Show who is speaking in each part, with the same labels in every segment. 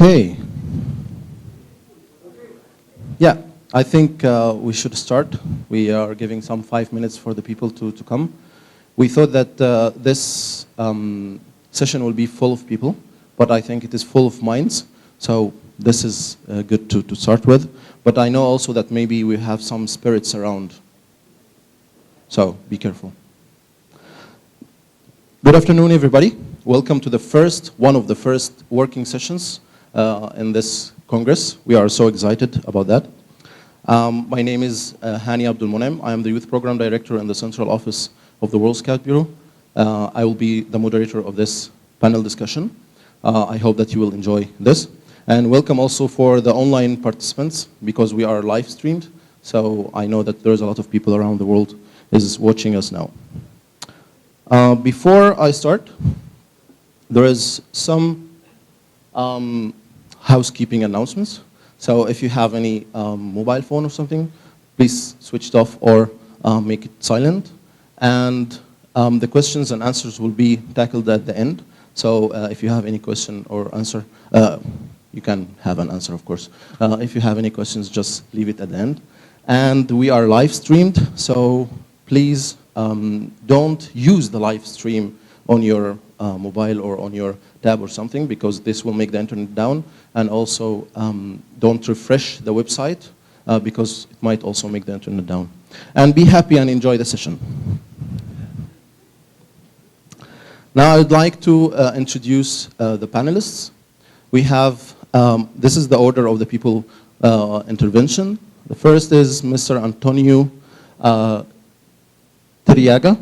Speaker 1: Okay. Yeah, I think we should start. We are giving some 5 minutes for the people to come. We thought that this session will be full of people, but I think it is full of minds. So this is good to start with. But I know also that maybe we have some spirits around. So be careful. Good afternoon, everybody. Welcome to one of the first working sessions in this Congress. We are so excited about that. My name is Hani Abdul Monem. I am the Youth Program Director in the Central Office of the World Scout Bureau. I will be the moderator of this panel discussion. I hope that you will enjoy this. And welcome also for the online participants, because we are live streamed. So I know that there's a lot of people around the world is watching us now. Before I start, there is some housekeeping announcements. So if you have any mobile phone or something, please switch it off or make it silent. And the questions and answers will be tackled at the end. So if you have any question or answer, you can have an answer, of course. If you have any questions, just leave it at the end. And we are live streamed, so please don't use the live stream on your mobile or on your tab or something, because this will make the internet down. And also don't refresh the website because it might also make the internet down. And be happy and enjoy the session. Now I'd like to introduce the panelists. We have, this is the order of the people intervention. The first is Mr. Antonio Teriaga.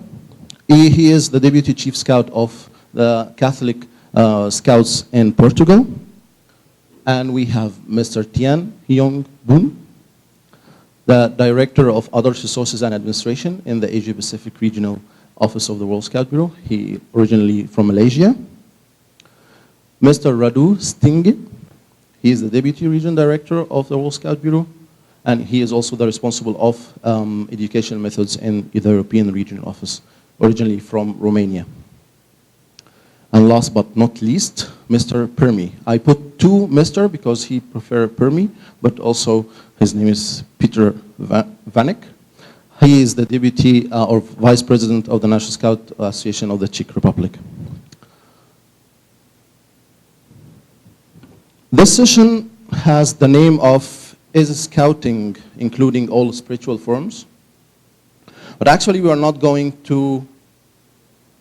Speaker 1: He is the Deputy Chief Scout of the Catholic Scouts in Portugal. And we have Mr. Tian Hyong Boon, the Director of Other Resources and Administration in the Asia Pacific Regional Office of the World Scout Bureau. He originally from Malaysia. Mr. Radu Stingh, he is the Deputy Region Director of the World Scout Bureau, and he is also the responsible of educational methods in the European Regional Office, originally from Romania. And last but not least, Mr. Permi. I put two Mr. because he prefers Permi, but also his name is Peter Vanek. He is the Deputy or Vice President of the National Scout Association of the Czech Republic. This session has the name of Is Scouting Including All Spiritual Forms? But actually we are not going to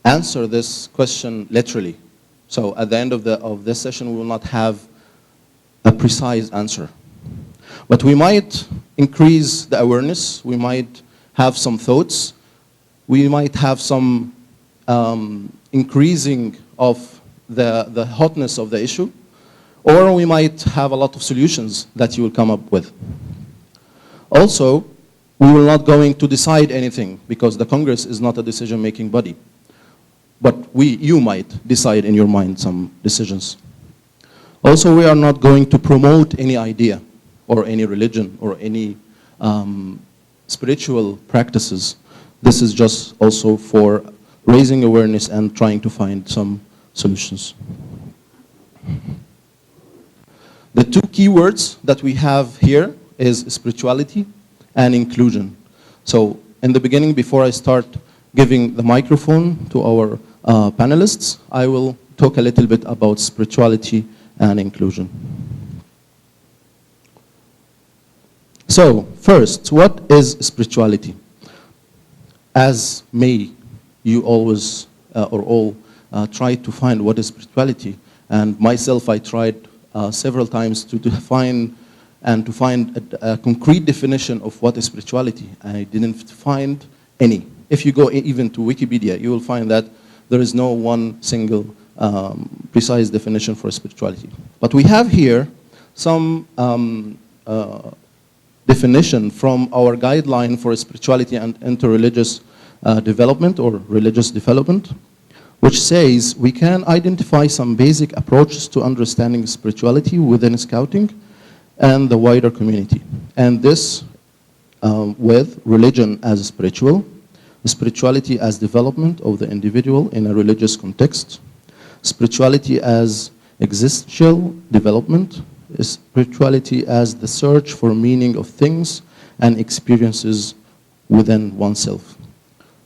Speaker 1: answer this question literally. So at the end of this session we will not have a precise answer. But we might increase the awareness, we might have some thoughts, we might have some increasing of the hotness of the issue, or we might have a lot of solutions that you will come up with. Also, we will not going to decide anything, because the Congress is not a decision-making body. But you might decide in your mind some decisions. Also, we are not going to promote any idea or any religion or any spiritual practices. This is just also for raising awareness and trying to find some solutions. The two keywords that we have here is spirituality and inclusion. So in the beginning, before I start giving the microphone to our panelists, I will talk a little bit about spirituality and inclusion. So first, what is spirituality? As may you always or all try to find what is spirituality, and myself I tried several times to define and to find a concrete definition of what is spirituality. I didn't find any. If you go even to Wikipedia, you will find that there is no one single precise definition for spirituality. But we have here some definition from our guideline for spirituality and interreligious development or religious development, which says we can identify some basic approaches to understanding spirituality within Scouting and the wider community. And this with religion as spiritual, spirituality as development of the individual in a religious context, spirituality as existential development, spirituality as the search for meaning of things and experiences within oneself.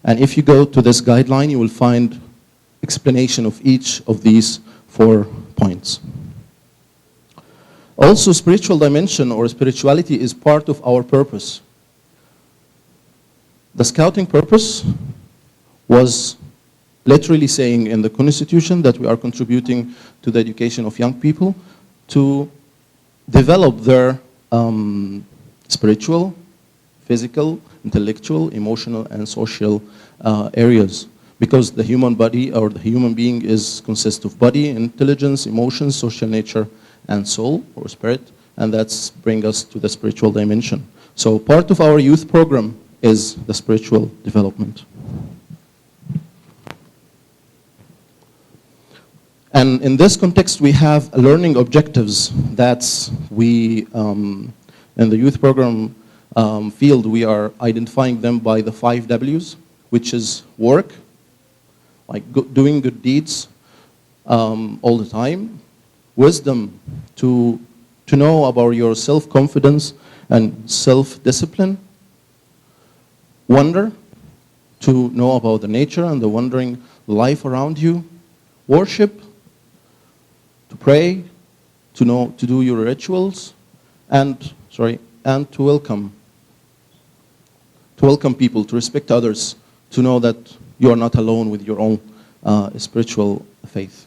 Speaker 1: And if you go to this guideline, you will find explanation of each of these 4 points. Also, spiritual dimension or spirituality is part of our purpose. The scouting purpose was literally saying in the Constitution that we are contributing to the education of young people to develop their spiritual, physical, intellectual, emotional, and social areas. Because the human body or the human being consists of body, intelligence, emotions, social nature, and soul or spirit, and that's bring us to the spiritual dimension. So part of our youth program is the spiritual development. And in this context, we have learning objectives that we, in the youth program field, we are identifying them by the 5 W's, which is work, like doing good deeds all the time, wisdom, to know about your self-confidence and self-discipline, wonder, to know about the nature and the wondering life around you, worship, to pray, to do your rituals, and to welcome people, to respect others, to know that you are not alone with your own spiritual faith.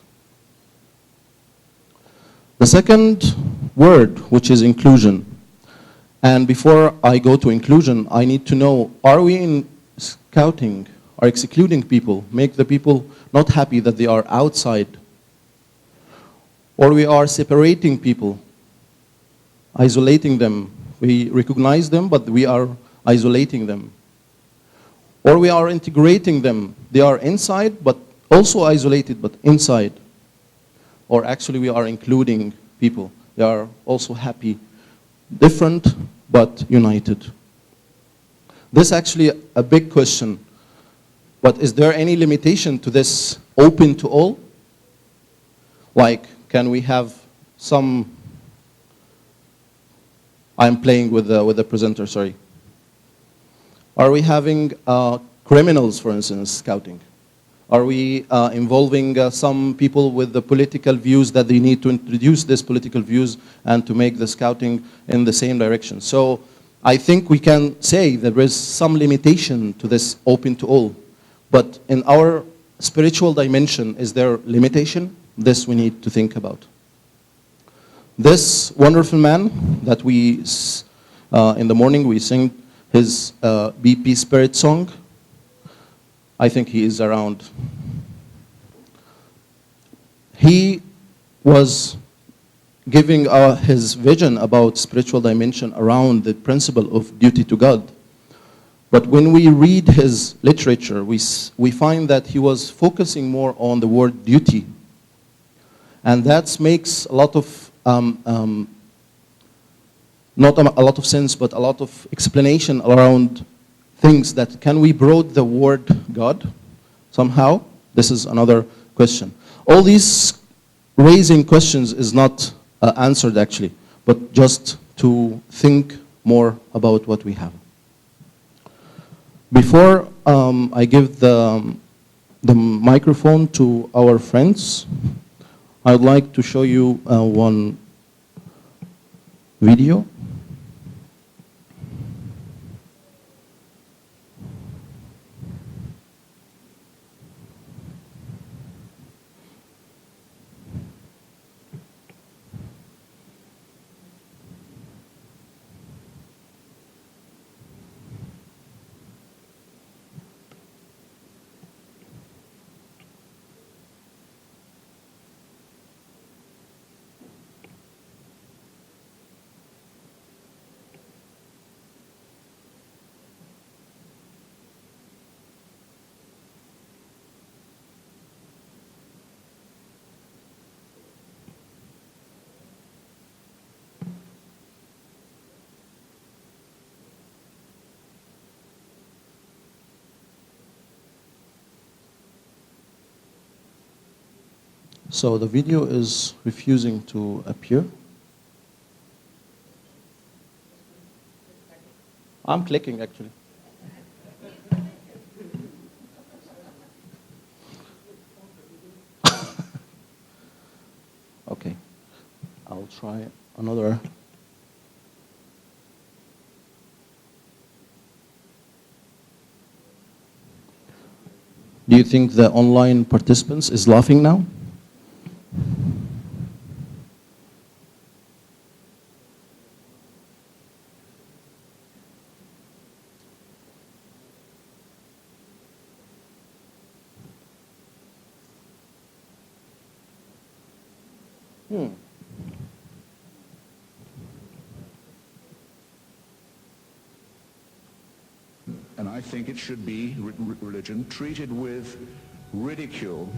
Speaker 1: The second word, which is inclusion. And before I go to inclusion, I need to know, are we in scouting, are excluding people, make the people not happy that they are outside? Or we are separating people, isolating them. We recognize them, but we are isolating them. Or we are integrating them. They are inside, but also isolated, but inside. Or actually we are including people. They are also happy, different, but united. This is actually a big question. But is there any limitation to this open to all? Like, can we have some... I'm playing with the presenter, sorry. Are we having criminals, for instance, scouting? Are we involving some people with the political views that they need to introduce these political views and to make the scouting in the same direction? So I think we can say there is some limitation to this open to all. But in our spiritual dimension, is there limitation? This we need to think about. This wonderful man that we, in the morning we sing his BP Spirit song. I think he is around. He was giving his vision about spiritual dimension around the principle of duty to God. But when we read his literature, we find that he was focusing more on the word duty. And that makes a lot of, not a lot of sense, but a lot of explanation around things that can we broaden the word God somehow? This is another question. All these raising questions is not answered actually, but just to think more about what we have. Before I give the microphone to our friends, I would like to show you one video. So the video is refusing to appear. I'm clicking actually. Okay, I'll try another. Do you think the online participants is laughing now?
Speaker 2: And I think it should be, religion, treated with ridicule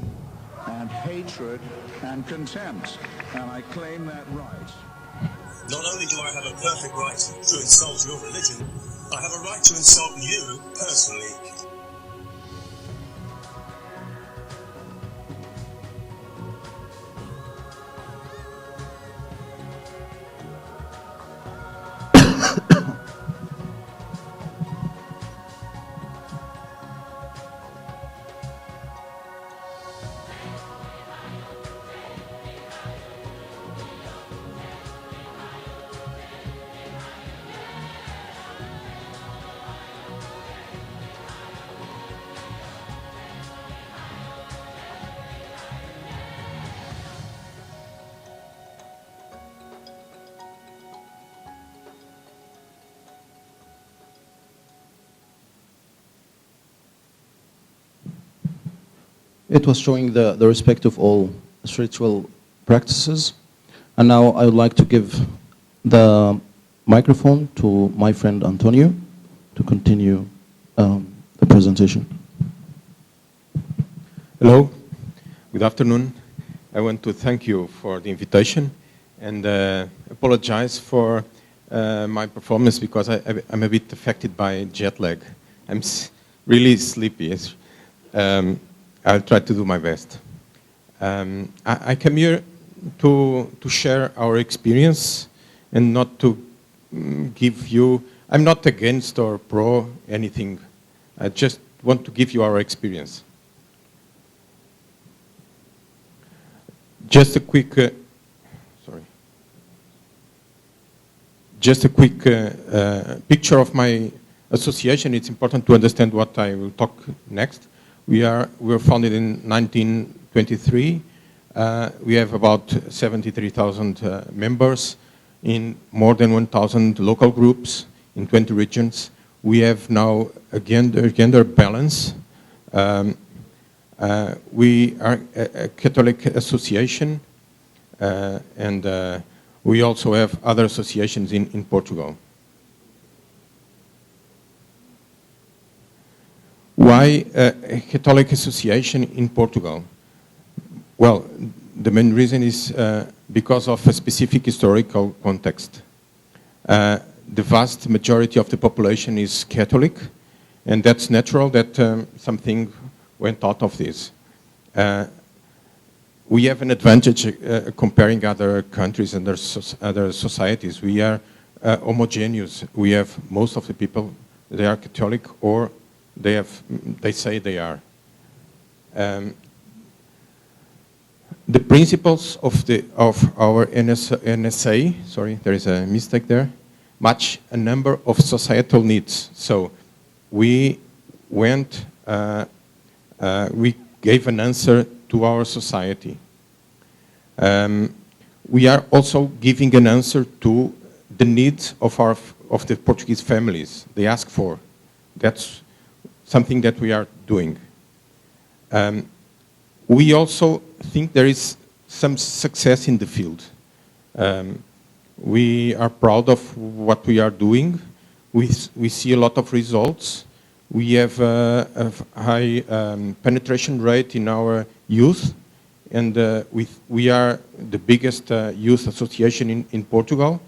Speaker 2: and hatred and contempt. And I claim that right.
Speaker 3: Not only do I have a perfect right to insult your religion, I have a right to insult you personally.
Speaker 1: It was showing the respect of all spiritual practices. And now I would like to give the microphone to my friend Antonio to continue the presentation.
Speaker 4: Hello, good afternoon. I want to thank you for the invitation and apologize for my performance because I'm a bit affected by jet lag. I'm really sleepy. I'll try to do my best. I came here to share our experience and not to give you, I'm not against or pro anything. I just want to give you our experience. Just a quick, picture of my association. It's important to understand what I will talk next. We were founded in 1923. We have about 73,000 members in more than 1,000 local groups in 20 regions. We have now a gender balance. We are a Catholic association, and we also have other associations in Portugal. Why a Catholic association in Portugal? Well, the main reason is because of a specific historical context. The vast majority of the population is Catholic, and that's natural that something went out of this. We have an advantage comparing other countries and other societies. We are homogeneous. We have most of the people, they are Catholic or they say they are. The principles of our NSA, sorry, there is a mistake there, match a number of societal needs. So we went, we gave an answer to our society. We are also giving an answer to the needs of the Portuguese families. They ask for. That's something that we are doing. We also think there is some success in the field. We are proud of what we are doing. We see a lot of results. We have a high penetration rate in our youth, and we are the biggest youth association in Portugal.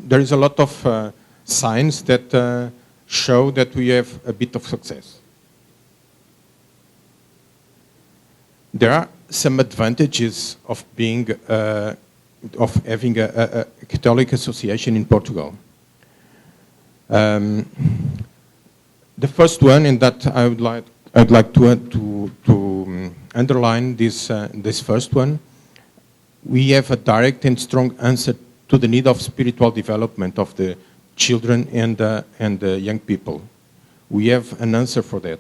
Speaker 4: There is a lot of signs that show that we have a bit of success. There are some advantages of being, of having a Catholic association in Portugal. The first one, and that I'd like to underline this first one. We have a direct and strong answer to the need of spiritual development of the children and the young people. We have an answer for that.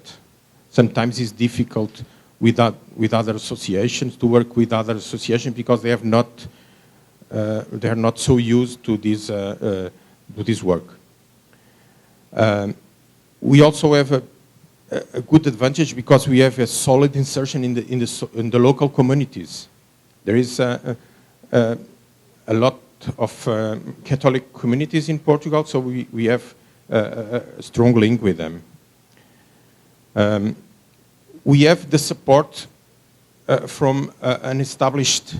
Speaker 4: Sometimes it's difficult with other associations to work with other associations because they are not so used to this work. We also have a good advantage because we have a solid insertion in the local communities. There is a lot of Catholic communities in Portugal, so we have a strong link with them. We have the support from an established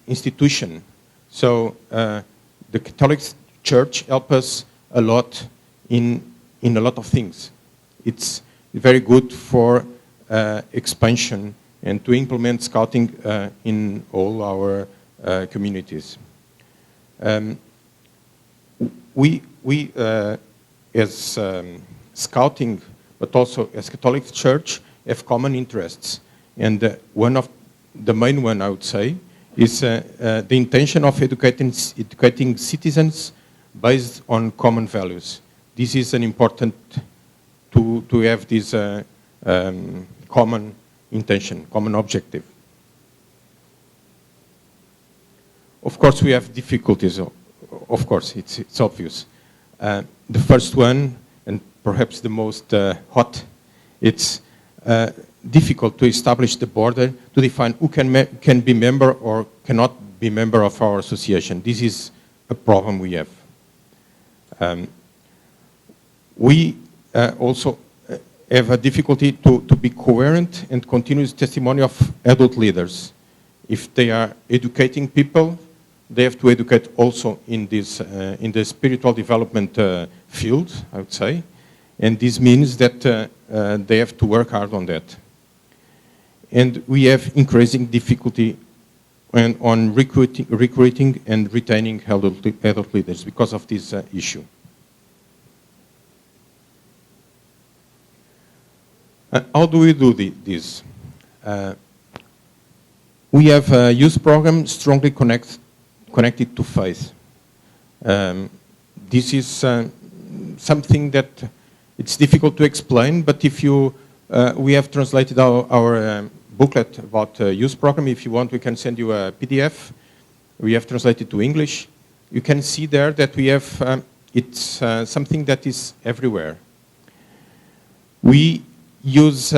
Speaker 4: institution. So the Catholic Church helps us a lot in a lot of things. It's very good for expansion and to implement scouting in all our communities. We as scouting, but also as Catholic Church, have common interests. And one of the main one, I would say, is the intention of educating citizens based on common values. This is an important to have this common intention, common objective. Of course, we have difficulties. Of course, it's obvious. The first one, and perhaps the most hot, it's difficult to establish the border to define who can be member or cannot be member of our association. This is a problem we have. We also have a difficulty to be coherent and continuous testimony of adult leaders. If they are educating people, they have to educate also in this in the spiritual development field, I would say, and this means that they have to work hard on that. And we have increasing difficulty on recruiting and retaining adult leaders because of this issue. How do we do this? We have a youth program strongly connected to faith. This is something that it's difficult to explain, but if you, we have translated our booklet about youth program. If you want, we can send you a PDF. We have translated to English. You can see there that we have, it's something that is everywhere. We use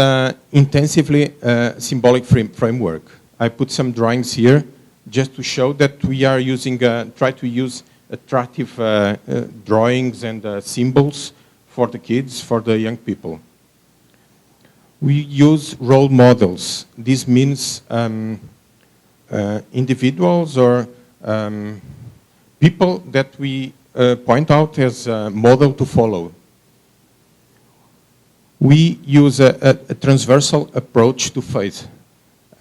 Speaker 4: intensively symbolic framework. I put some drawings here just to show that we are using, try to use attractive drawings and symbols for the kids, for the young people. We use role models. This means individuals or people that we point out as a model to follow. We use a transversal approach to faith.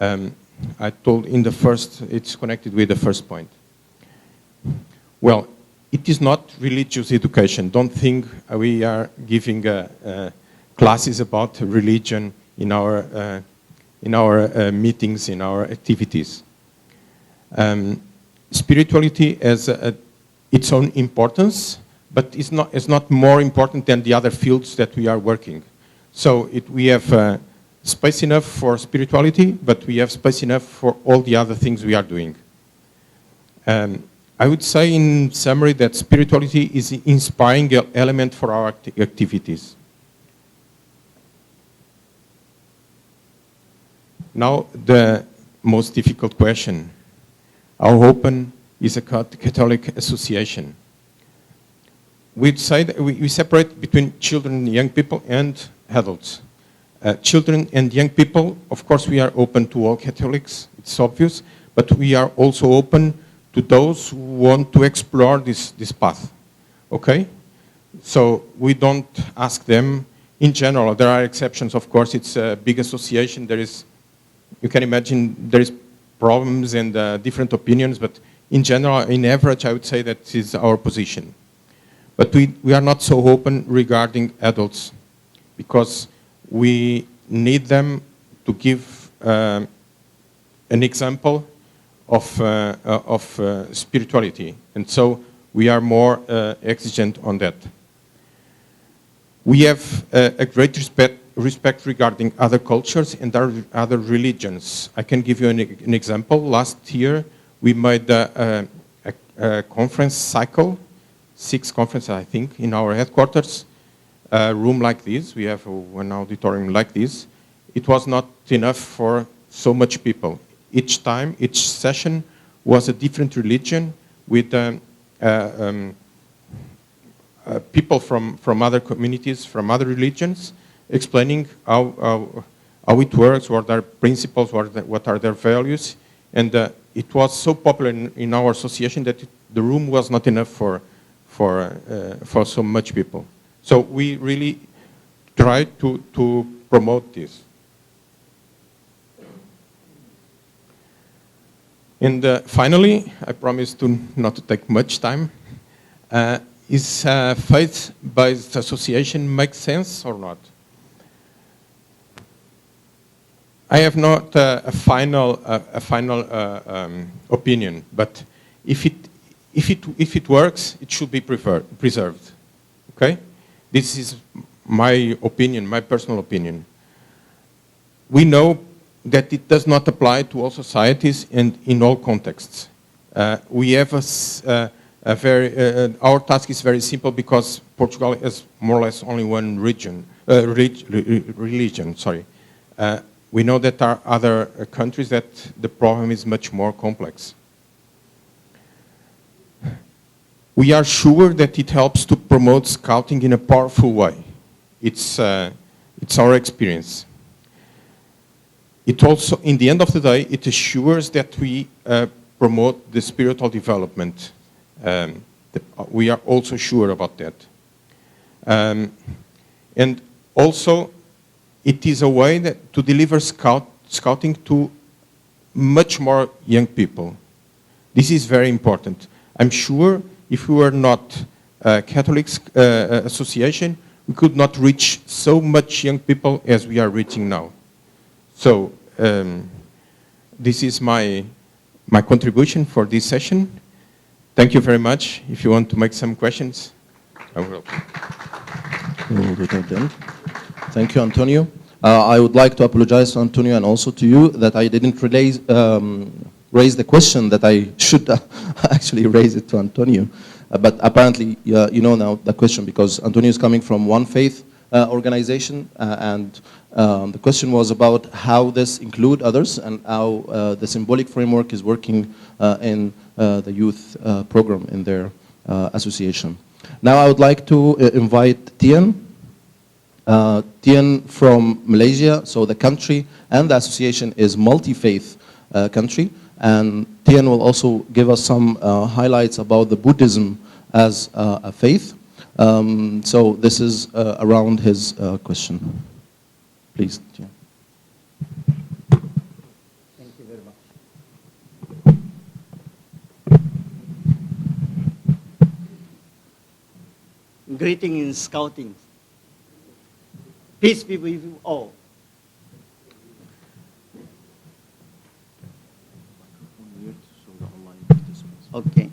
Speaker 4: I told in the first, it's connected with the first point. Well, it is not religious education. Don't think we are giving classes about religion in our meetings, in our activities. Spirituality has its own importance, but it's not more important than the other fields that we are working. So we have space enough for spirituality, but we have space enough for all the other things we are doing. I would say in summary that spirituality is an inspiring element for our activities. Now, the most difficult question. How open is a Catholic association? We'd say that we separate between children and young people and adults. Children and young people, of course, we are open to all Catholics, it's obvious, but we are also open to those who want to explore this path, okay? So we don't ask them, in general, there are exceptions, of course, it's a big association, there is you can imagine there is problems and different opinions, but in general, in average, I would say that is our position. But we are not so open regarding adults because we need them to give an example of spirituality. And so we are more exigent on that. We have a great respect regarding other cultures and other religions. I can give you an example. Last year, we made a conference cycle, 6 conferences, I think, in our headquarters. A room like this, we have an auditorium like this. It was not enough for so much people. Each time, each session was a different religion with people from other communities, from other religions, explaining how it works, what are principles, what are their values. And it was so popular in our association that the room was not enough for so much people. So we really try to promote this. And finally, I promise not to take much time. Is faith-based association make sense or not? I have not a final opinion, but if it works, it should be preserved. Okay, this is my opinion, my personal opinion. We know that it does not apply to all societies and in all contexts. We have our task is very simple because Portugal has more or less only one religion. Sorry. We know that there are other countries that the problem is much more complex. We are sure that it helps to promote Scouting in a powerful way. It's our experience. It also, in the end of the day, it assures that we promote the spiritual development. We are also sure about that. And also, it is a way to deliver scouting to much more young people. This is very important. I'm sure if we were not a Catholic association, we could not reach so much young people as we are reaching now. So this is my contribution for this session. Thank you very much. If you want to make some questions, I will.
Speaker 1: Thank you, Antonio. I would like to apologize to Antonio and also to you that I didn't raise the question that I should actually raise it to Antonio. But apparently, you know now the question because Antonio is coming from one faith organization, and the question was about how this include others and how the symbolic framework is working in the youth program in their association. Now I would like to invite Tian. Tian from Malaysia, so the country and the association is multi-faith country, and Tian will also give us some highlights about the Buddhism as a faith. So this is around his question. Please, Tian.
Speaker 5: Thank you very much. Greeting in Scouting. Peace be with you all. Okay.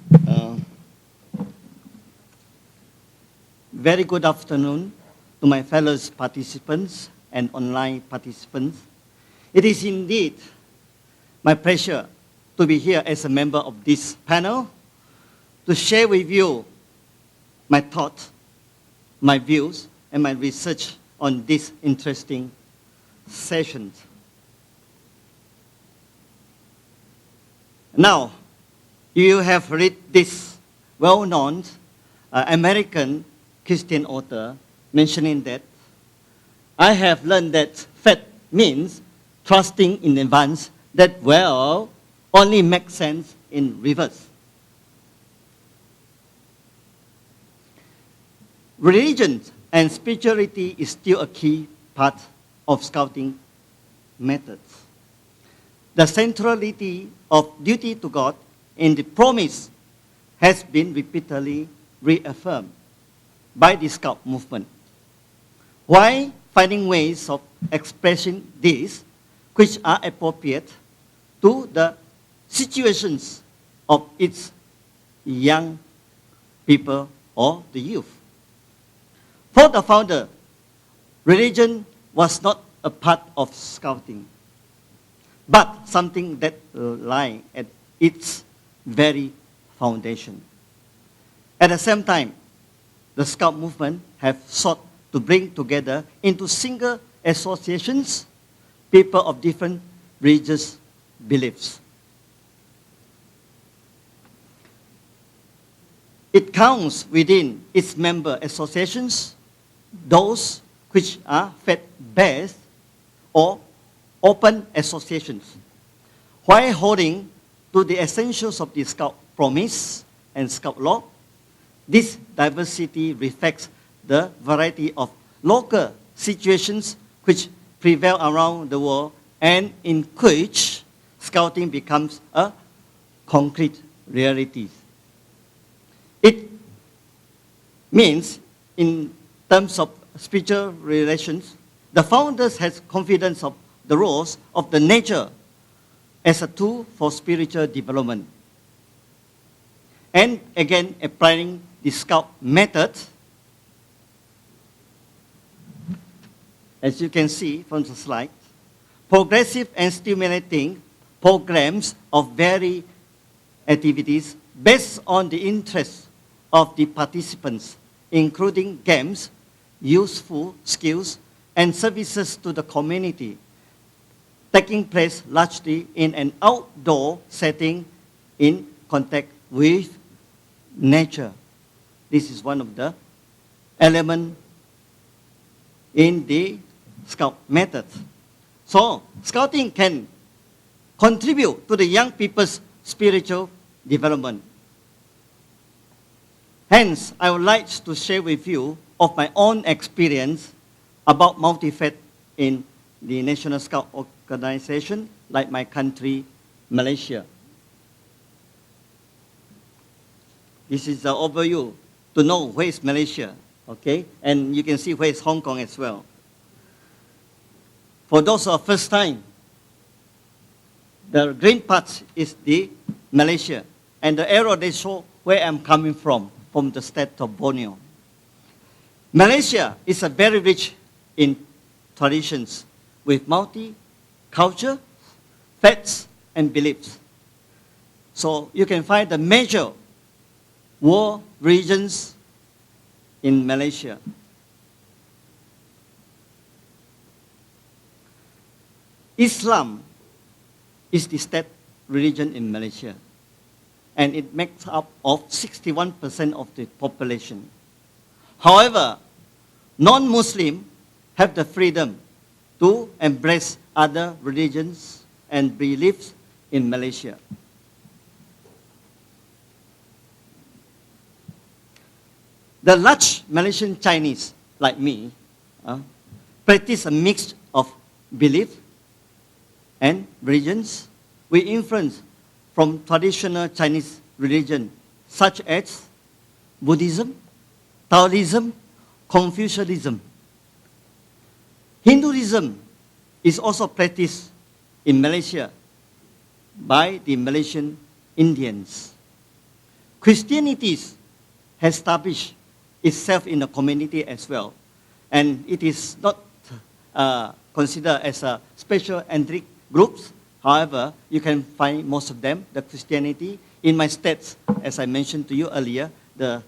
Speaker 5: Very good afternoon to my fellow participants and online participants. It is indeed my pleasure to be here as a member of this panel to share with you my thoughts, my views, and my research on this interesting session. Now, you have read this well-known American Christian author mentioning that I have learned that faith means trusting in advance that will only make sense in reverse. Religion and spirituality is still a key part of Scouting methods. the centrality of duty to God in the promise has been repeatedly reaffirmed by the Scout movement. While finding ways of expressing this which are appropriate to the situations of its young people or the youth. For the founder, religion was not a part of Scouting, but something that lies at its very foundation. At the same time, the Scout movement have sought to bring together into single associations people of different religious beliefs. It counts within its member associations those which are faith-based or open associations, while holding to the essentials of the Scout promise and Scout law. This diversity reflects the variety of local situations which prevail around the world and in which Scouting becomes a concrete reality. It means, in terms of spiritual relations, the founders has confidence of the roles of the nature as a tool for spiritual development. And again, applying the Scout method, as you can see from the slide, progressive and stimulating programs of varied activities based on the interests of the participants, including games, useful skills, and services to the community, taking place largely in an outdoor setting in contact with nature. This is one of the elements in the Scout method. So, Scouting can contribute to the young people's spiritual development. Hence, I would like to share with you of my own experience about multi-faith in the National Scout Organization, like my country, Malaysia. This is the overview to know where is Malaysia, okay? And you can see where is Hong Kong as well. For those who are first time, the green part is the Malaysia, and the arrow they show where I'm coming from the state of Borneo. Malaysia is a very rich in traditions with multi-culture, faiths, and beliefs. So you can find the major world religions in Malaysia. Islam is the state religion in Malaysia, and it makes up of 61% of the population. However, non-Muslims have the freedom to embrace other religions and beliefs in Malaysia. The large Malaysian Chinese, like me, practice a mix of belief and religions. We influence from traditional Chinese religion, such as Buddhism, Taoism, Confucianism. Hinduism is also practiced in Malaysia by the Malaysian Indians. Christianity has established itself in the community as well, and it is not considered as a special ethnic groups. However, you can find most of them, the Christianity, in my states, as I mentioned to you earlier, the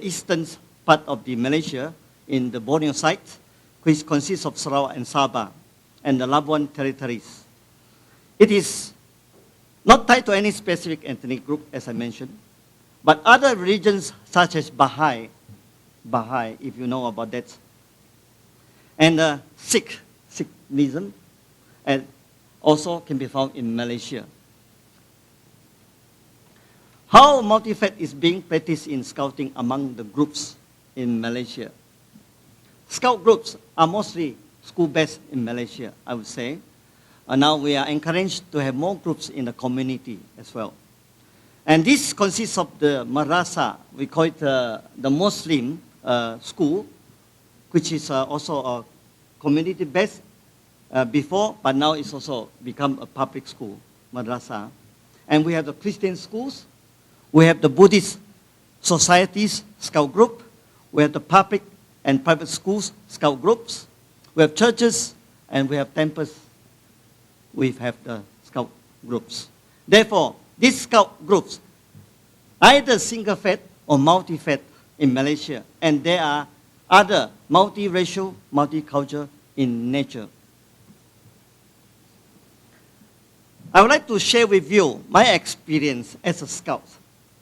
Speaker 5: eastern part of the Malaysia, in the Borneo site, which consists of Sarawak and Sabah, and the Labuan territories. It is not tied to any specific ethnic group, as I mentioned, but other religions such as Baha'i, if you know about that, and Sikhism, and also can be found in Malaysia. How multi-faith is being practiced in Scouting among the groups in Malaysia? Scout groups are mostly school-based in Malaysia, I would say. now we are encouraged to have more groups in the community as well. And this consists of the madrasa, we call it the Muslim school, which is also a community-based before, but now it's also become a public school, madrasa. And we have the Christian schools, we have the Buddhist societies, scout group, we have the public and private schools, scout groups, we have churches, and we have temples. We have the scout groups. Therefore, these scout groups, either single faith or multi-faith in Malaysia, and there are other multiracial, multicultural in nature. I would like to share with you my experience as a scout,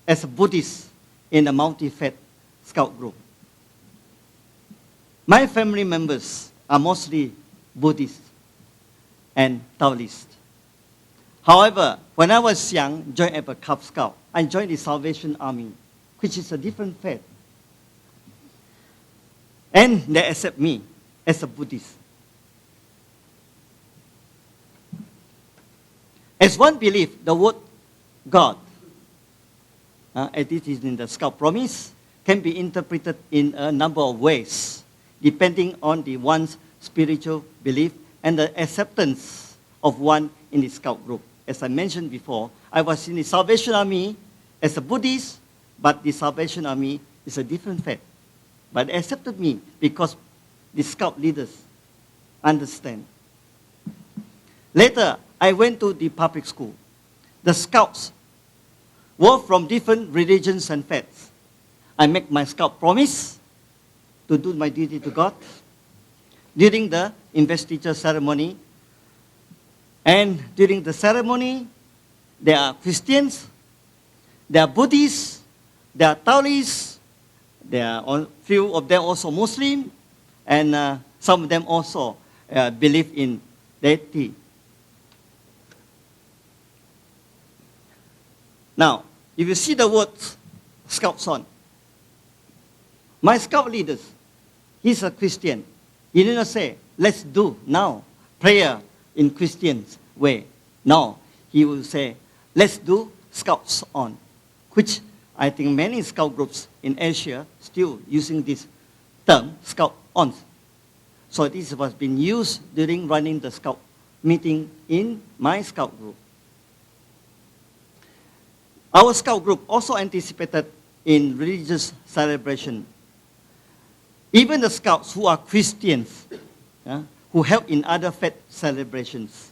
Speaker 5: as a Buddhist in a multi-faith scout group. My family members are mostly Buddhist and Taoist. However, when I was young, joined as a Cub Scout, I joined the Salvation Army, which is a different faith. And they accept me as a Buddhist. As one believes, the word God, as it is in the Scout Promise, can be interpreted in a number of ways, depending on the one's spiritual belief and the acceptance of one in the Scout group. As I mentioned before, I was in the Salvation Army as a Buddhist, but the Salvation Army is a different faith. But they accepted me because the Scout leaders understand. Later, I went to the public school. The Scouts were from different religions and faiths. I make my Scout promise to do my duty to God during the investiture ceremony. And during the ceremony, there are Christians, there are Buddhists, there are Taoists, there are a few of them also Muslim, and some of them also believe in deity. Now, if you see the word Scouts on, my Scout leaders, he's a Christian. He didn't say, let's do now prayer in Christian's way. No, he will say, let's do Scouts on, which I think many Scout groups in Asia still using this term, Scout on. So this was being used during running the Scout meeting in my Scout group. Our Scout group also anticipated in religious celebration. Even the Scouts who are Christians, who help in other faith celebrations.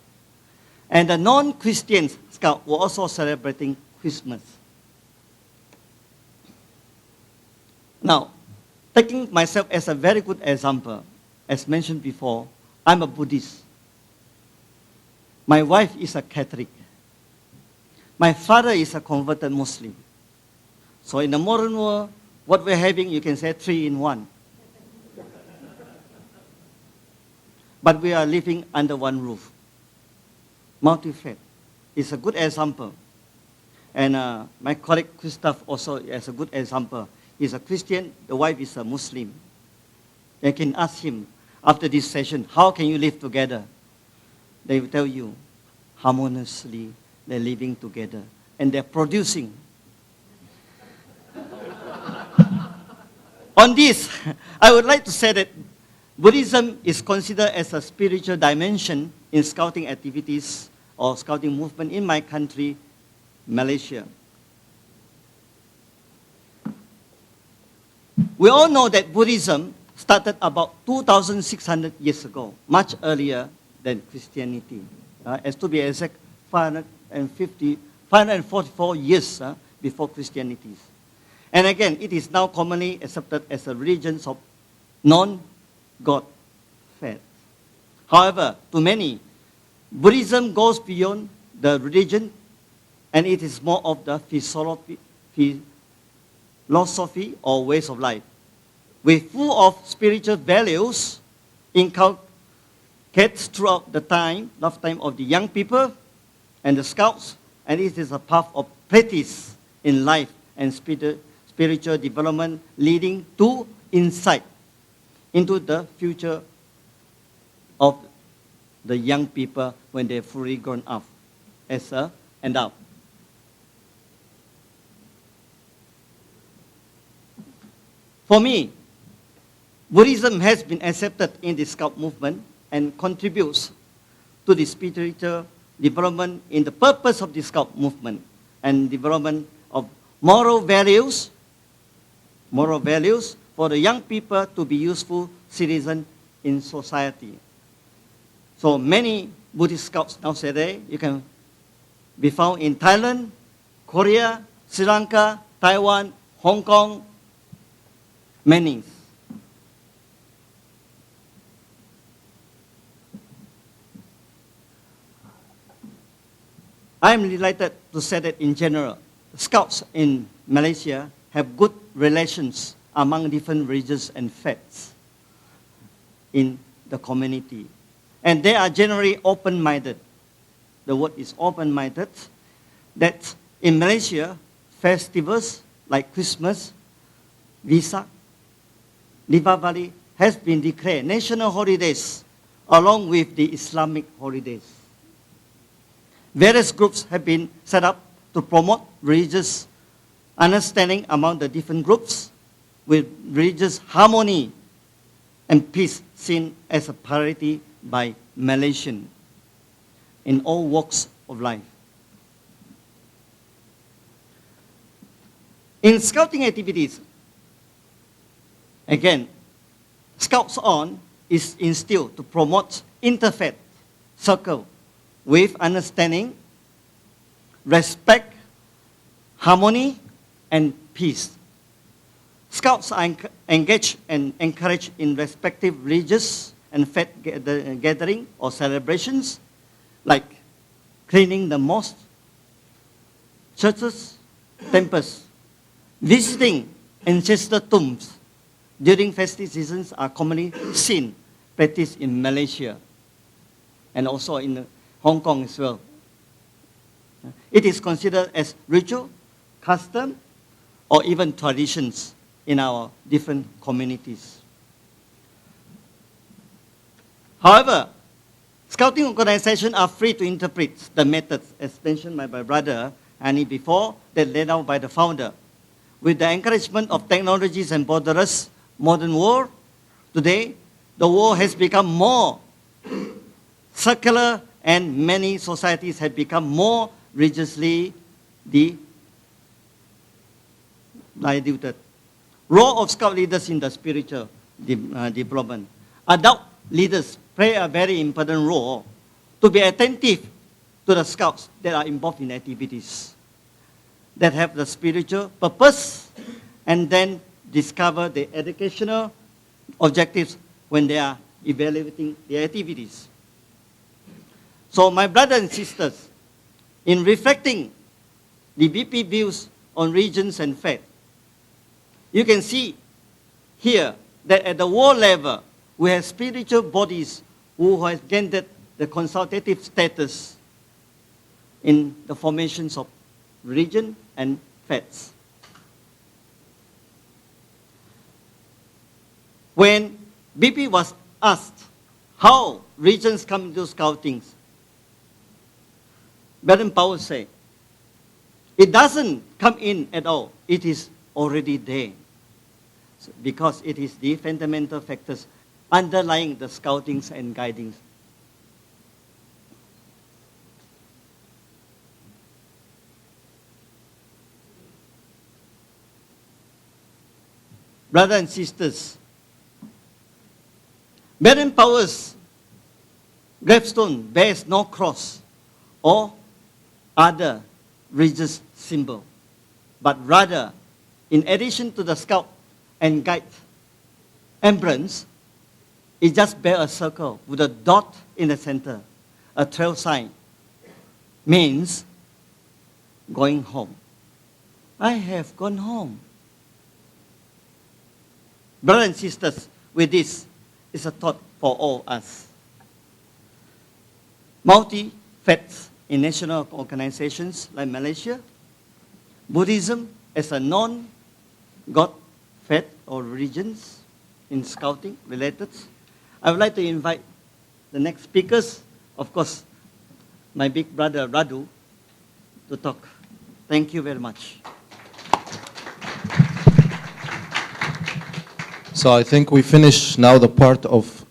Speaker 5: And the non-Christian Scouts were also celebrating Christmas. Now, taking myself as a very good example, as mentioned before, I'm a Buddhist. My wife is a Catholic. My father is a converted Muslim. So in the modern world, what we're having, you can say 3 in 1. But we are living under one roof. Multi-faith is a good example. And my colleague Christoph also is a good example. He's a Christian, the wife is a Muslim. You can ask him after this session, how can you live together? They will tell you, harmoniously, they're living together. And they're producing. On this, I would like to say that Buddhism is considered as a spiritual dimension in scouting activities or scouting movement in my country, Malaysia. We all know that Buddhism started about 2,600 years ago, much earlier than Christianity. As to be exact, 544 years before Christianity. And again, it is now commonly accepted as a religion of non-God faith. However, to many, Buddhism goes beyond the religion, and it is more of the philosophy or ways of life. With full of spiritual values inculcated throughout the lifetime of the young people and the scouts, and it is a path of practice in life and spiritual development leading to insight into the future of the young people when they're fully grown up as an adult. For me, Buddhism has been accepted in the Scout movement and contributes to the spiritual development in the purpose of the Scout movement and development of moral values for the young people to be useful citizens in society. So many Buddhist Scouts now today, you can be found in Thailand, Korea, Sri Lanka, Taiwan, Hong Kong, many. I am delighted to say that in general, Scouts in Malaysia have good relations among different religions and faiths in the community. And they are generally open-minded. The word is open-minded. That in Malaysia, festivals like Christmas, Vesak, Deepavali has been declared national holidays along with the Islamic holidays. Various groups have been set up to promote religious understanding among the different groups, with religious harmony and peace seen as a priority by Malaysians in all walks of life. In scouting activities, again, Scouts On is instilled to promote interfaith circle with understanding, respect, harmony, and peace. Scouts are engaged and encouraged in respective religious and faith gathering or celebrations, like cleaning the mosques, churches, temples, visiting ancestor tombs during festive seasons are commonly seen practiced in Malaysia and also in Hong Kong as well. It is considered as ritual, custom, or even traditions in our different communities. However, scouting organizations are free to interpret the methods, as mentioned by my brother Annie before, that laid out by the founder. With the encouragement of technologies and borderless modern world, today the world has become more secular and many societies have become more religiously diluted. Role of Scout leaders in the spiritual development. Adult leaders play a very important role to be attentive to the Scouts that are involved in activities that have the spiritual purpose and then discover the educational objectives when they are evaluating the activities. So my brothers and sisters, in reflecting the BP views on religions and faith, you can see here that at the world level, we have spiritual bodies who have gained the consultative status in the formations of religion and faiths. When BP was asked how religions come into scouting, Baden Powell said, it doesn't come in at all. It is already there. Because it is the fundamental factors underlying the scoutings and guidings. Brothers and sisters, Baden Powell's gravestone bears no cross or other religious symbol, but rather, in addition to the scout and guide emblems, it just bears a circle with a dot in the center. A trail sign means going home. I have gone home. Brothers and sisters, with this is a thought for all us. Multi-faiths in national organizations like Malaysia, Buddhism as a non-God faith or religions in scouting related. I would like to invite the next speakers of course, my big brother Radu to talk. Thank you very much.
Speaker 1: So I think we finish now the part of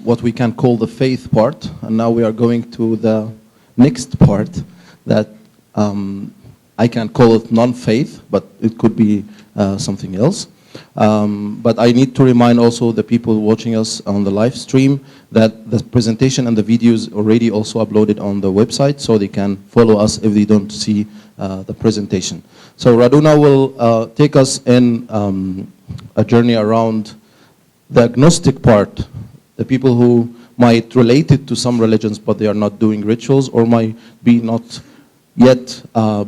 Speaker 1: what we can call the faith part, and now we are going to the next part that I can call it non-faith, but it could be something else. But I need to remind also the people watching us on the live stream that the presentation and the videos already also uploaded on the website, so they can follow us if they don't see the presentation. So Raduna will take us in a journey around the agnostic part, the people who might relate it to some religions but they are not doing rituals, or might be not yet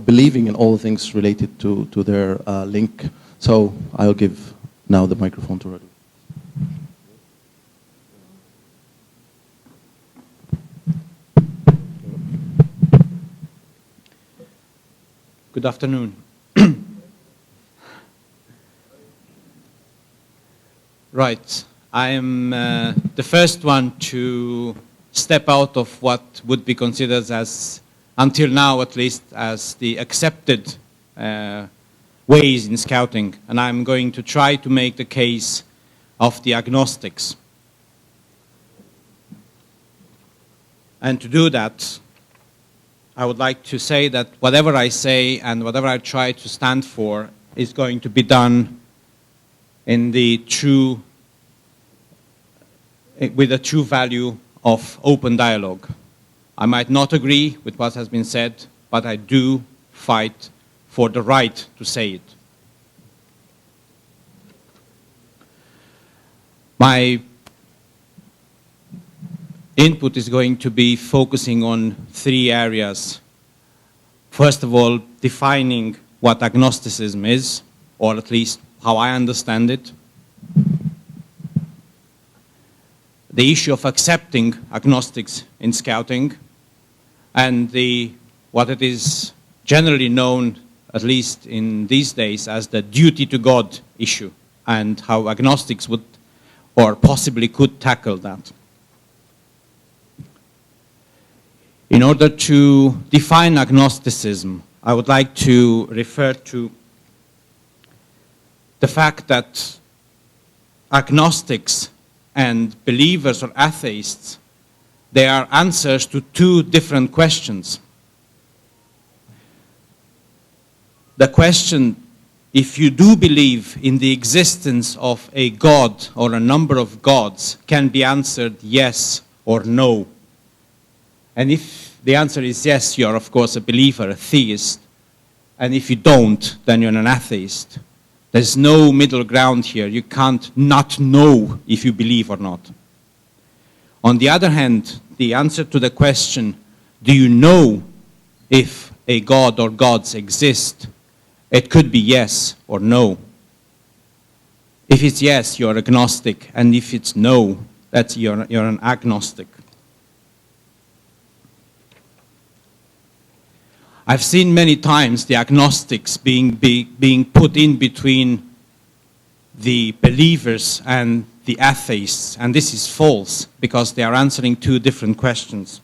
Speaker 1: believing in all the things related to their link. So I'll give now the microphone to Radu.
Speaker 6: Good afternoon. Right, I am the first one to step out of what would be considered as, until now at least, as the accepted ways in scouting, and I'm going to try to make the case of the agnostics. And to do that, I would like to say that whatever I say and whatever I try to stand for is going to be done in the true, with the true value of open dialogue. I might not agree with what has been said, but I do fight for the right to say it. My input is going to be focusing on three areas. First of all, defining what agnosticism is, or at least how I understand it. The issue of accepting agnostics in scouting, and what it is generally known, at least in these days, as the duty to God issue, and how agnostics would or possibly could tackle that. In order to define agnosticism, I would like to refer to the fact that agnostics and believers or atheists, they are answers to two different questions. The question, if you do believe in the existence of a God or a number of gods, can be answered yes or no. And if the answer is yes, you are of course a believer, a theist. And if you don't, then you're an atheist. There's no middle ground here. You can't not know if you believe or not. On the other hand, the answer to the question, do you know if a God or gods exist? It could be yes or no. If it's yes, you're agnostic. And if it's no, you're an agnostic. I've seen many times the agnostics being put in between the believers and the atheists, and this is false because they are answering two different questions.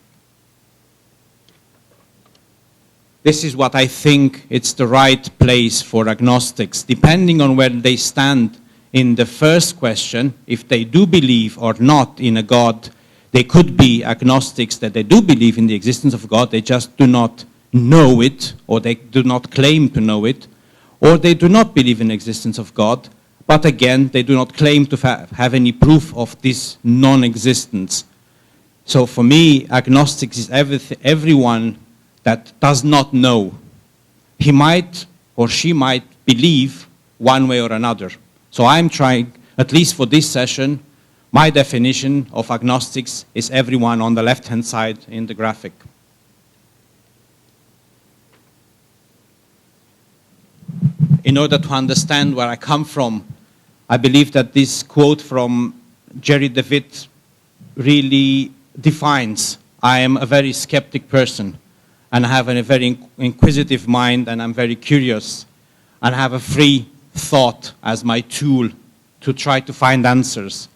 Speaker 6: This is what I think it's the right place for agnostics, depending on where they stand in the first question. If they do believe or not in a God, they could be agnostics that they do believe in the existence of God, they just do not know it, or they do not claim to know it, or they do not believe in the existence of God, but again, they do not claim to have any proof of this non-existence. So for me, agnostics is everyone that does not know. He might or she might believe one way or another. So I'm trying, at least for this session, my definition of agnostics is everyone on the left-hand side in the graphic. In order to understand where I come from, I believe that this quote from Jerry DeWitt really defines. I am a very skeptic person, and I have a very inquisitive mind, and I'm very curious, and I have a free thought as my tool to try to find answers.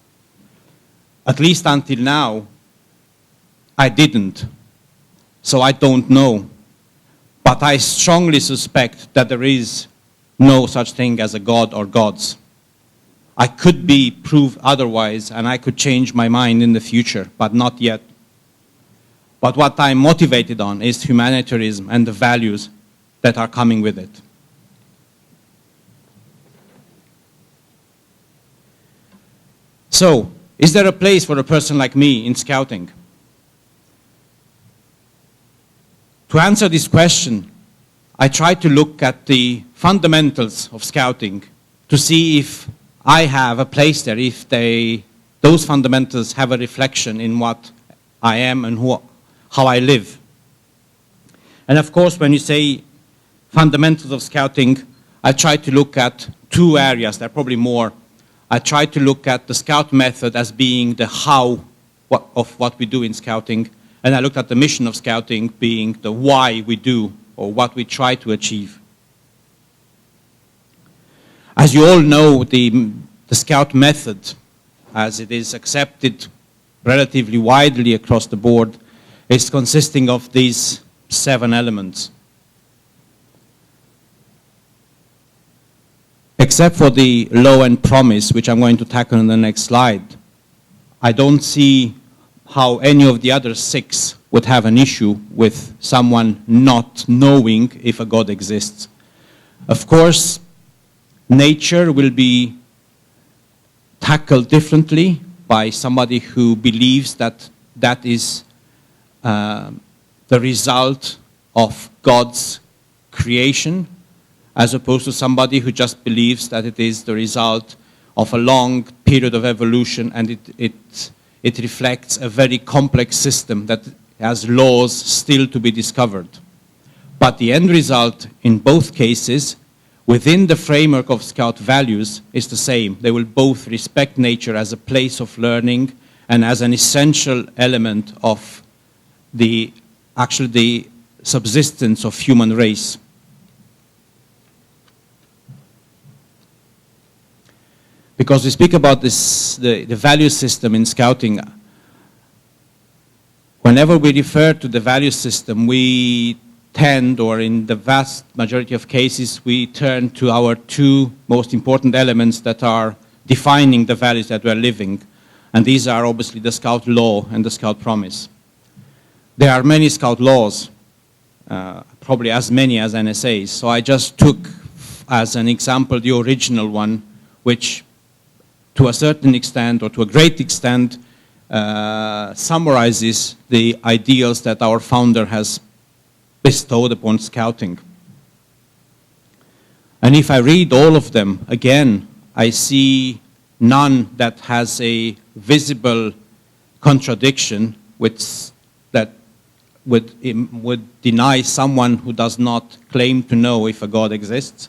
Speaker 6: At least until now, I didn't, so I don't know. But I strongly suspect that there is no such thing as a God or gods. I could be proved otherwise, and I could change my mind in the future, but not yet. But what I'm motivated on is humanitarianism and the values that are coming with it. So, is there a place for a person like me in Scouting? To answer this question, I tried to look at the fundamentals of Scouting to see if I have a place there, if those fundamentals have a reflection in what I am and how I live. And of course, when you say fundamentals of Scouting, I tried to look at two areas, there are probably more. I tried to look at the Scout method as being the how of what we do in Scouting, and I looked at the mission of Scouting being the why we do, or what we try to achieve. As you all know, the Scout method, as it is accepted relatively widely across the board, is consisting of these 7 elements. Except for the law and promise, which I'm going to tackle in the next slide, I don't see how any of the other 6 would have an issue with someone not knowing if a God exists. Of course, nature will be tackled differently by somebody who believes that that is the result of God's creation, as opposed to somebody who just believes that it is the result of a long period of evolution, and it reflects a very complex system that has laws still to be discovered. But the end result in both cases, within the framework of Scout values, is the same. They will both respect nature as a place of learning and as an essential element of the subsistence of human race. Because we speak about this, the value system in Scouting, whenever we refer to the value system, we tend, or in the vast majority of cases, we turn to our 2 most important elements that are defining the values that we're living. And these are obviously the Scout law and the Scout promise. There are many Scout laws, probably as many as NSAs. So I just took as an example the original one, which to a certain extent, or to a great extent, summarizes the ideals that our founder has bestowed upon Scouting. And if I read all of them, again, I see none that has a visible contradiction that would deny someone who does not claim to know if a God exists.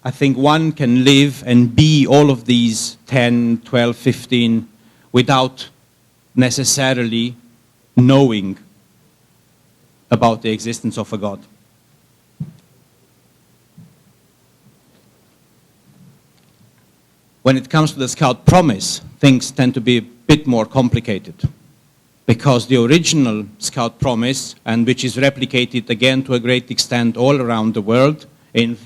Speaker 6: I think one can live and be all of these 10, 12, 15 without necessarily knowing about the existence of a God. When it comes to the Scout promise, things tend to be a bit more complicated, because the original Scout promise, and which is replicated again to a great extent all around the world in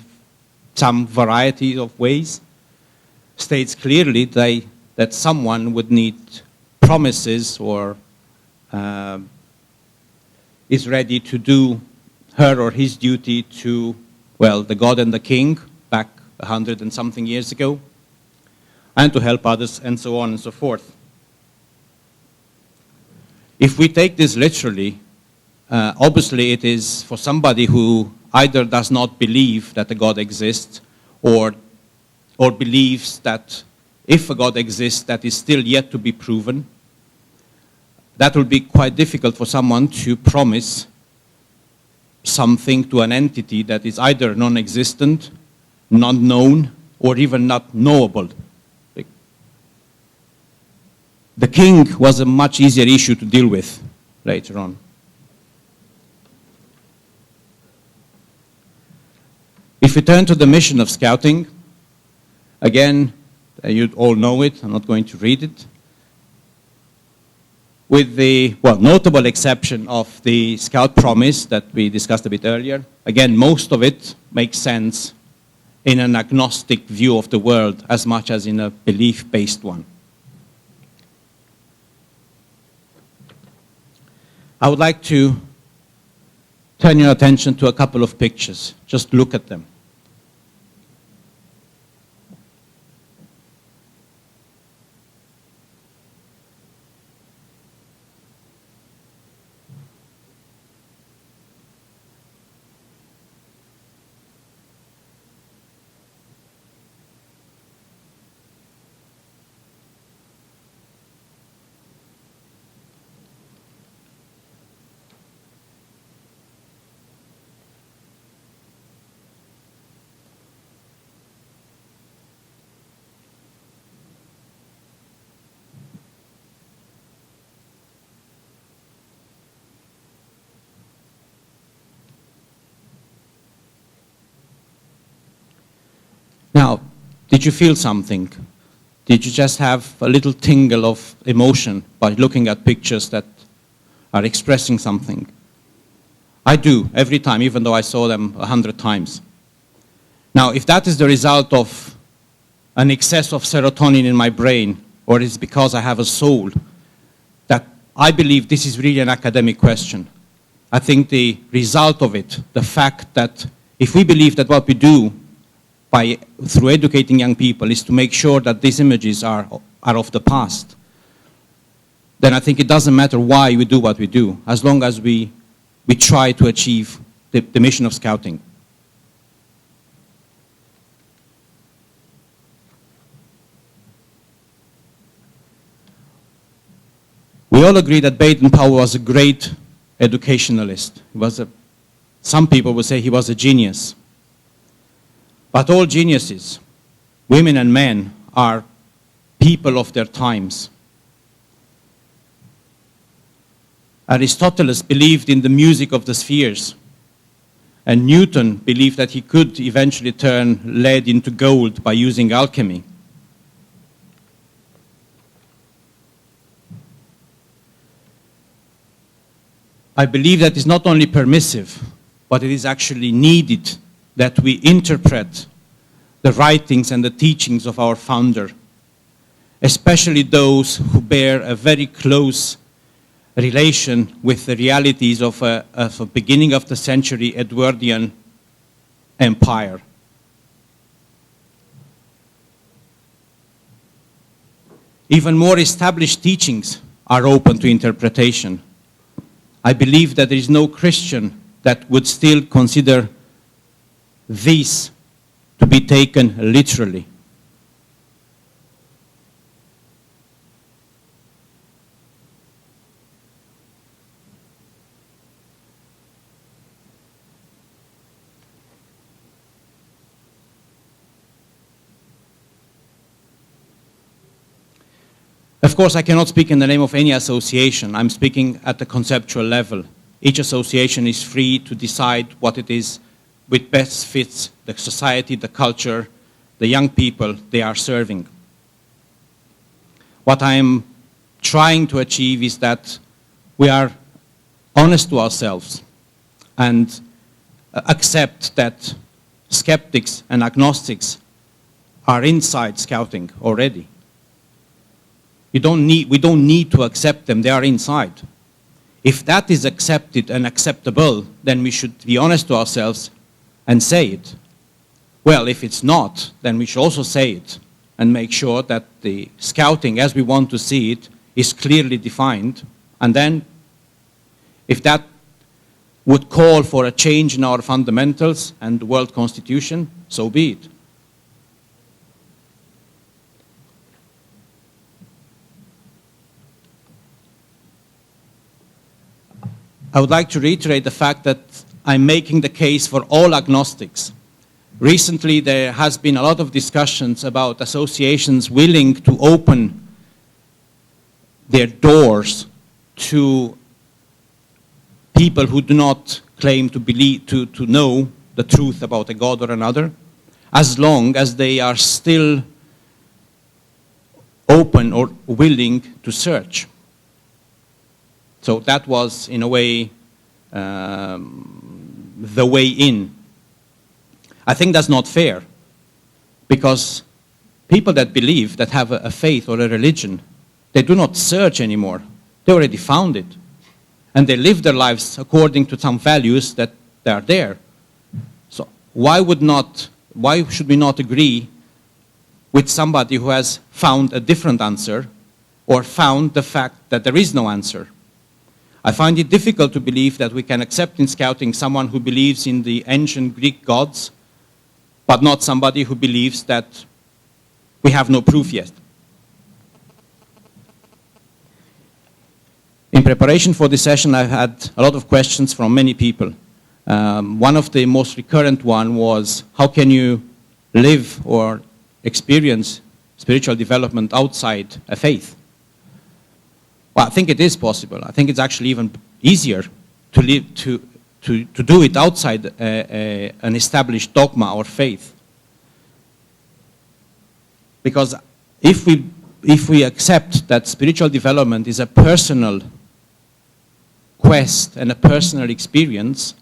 Speaker 6: some variety of ways, states clearly that someone would need promises, or is ready to do her or his duty to, well, the God and the King back 100 and something years ago, and to help others, and so on and so forth. If we take this literally, obviously it is for somebody who either does not believe that a God exists, or believes that if a God exists, that is still yet to be proven. That will be quite difficult for someone to promise something to an entity that is either non-existent, not known, or even not knowable. The king was a much easier issue to deal with later on. If we turn to the mission of Scouting, again, you all know it, I'm not going to read it. with the, well, notable exception of the Scout Promise that we discussed a bit earlier. Again, most of it makes sense in an agnostic view of the world as much as in a belief-based one. I would like to turn your attention to a couple of pictures. Just look at them. Now, did you feel something? Did you just have a little tingle of emotion by looking at pictures that are expressing something? I do, every time, even though I saw them 100 times. Now, if that is the result of an excess of serotonin in my brain, or it's because I have a soul, that I believe this is really an academic question. I think the result of it, the fact that if we believe that what we do through educating young people is to make sure that these images are of the past, then I think it doesn't matter why we do what we do, as long as we try to achieve the mission of Scouting. We all agree that Baden-Powell was a great educationalist. Some people would say he was a genius. But all geniuses, women and men, are people of their times. Aristotle believed in the music of the spheres, and Newton believed that he could eventually turn lead into gold by using alchemy. I believe that it's not only permissive, but it is actually needed that we interpret the writings and the teachings of our founder, especially those who bear a very close relation with the realities of a beginning of the century Edwardian empire. Even more established teachings are open to interpretation. I believe that there is no Christian that would still consider these to be taken literally. Of course, I cannot speak in the name of any association. I'm speaking at the conceptual level. Each association is free to decide what it is which best fits the society, the culture, the young people they are serving. What I am trying to achieve is that we are honest to ourselves and accept that skeptics and agnostics are inside Scouting already. We don't need to accept them, they are inside. If that is accepted and acceptable, then we should be honest to ourselves and say it. Well, if it's not, then we should also say it and make sure that the Scouting, as we want to see it, is clearly defined. And then, if that would call for a change in our fundamentals and the world constitution, so be it. I would like to reiterate the fact that I'm making the case for all agnostics. Recently, there has been a lot of discussions about associations willing to open their doors to people who do not claim to believe, to know the truth about a God or another, as long as they are still open or willing to search. So that was, in a way, the way in. I think that's not fair, because people that believe, that have a faith or a religion, they do not search anymore. They already found it. And they live their lives according to some values that they are there. So why should we not agree with somebody who has found a different answer, or found the fact that there is no answer? I find it difficult to believe that we can accept in Scouting someone who believes in the ancient Greek gods, but not somebody who believes that we have no proof yet. In preparation for this session, I've had a lot of questions from many people. One of the most recurrent one was, how can you live or experience spiritual development outside a faith? Well, I think it is possible. I think it's actually even easier to live, to do it outside an established dogma or faith. Because if we accept that spiritual development is a personal quest and a personal experience,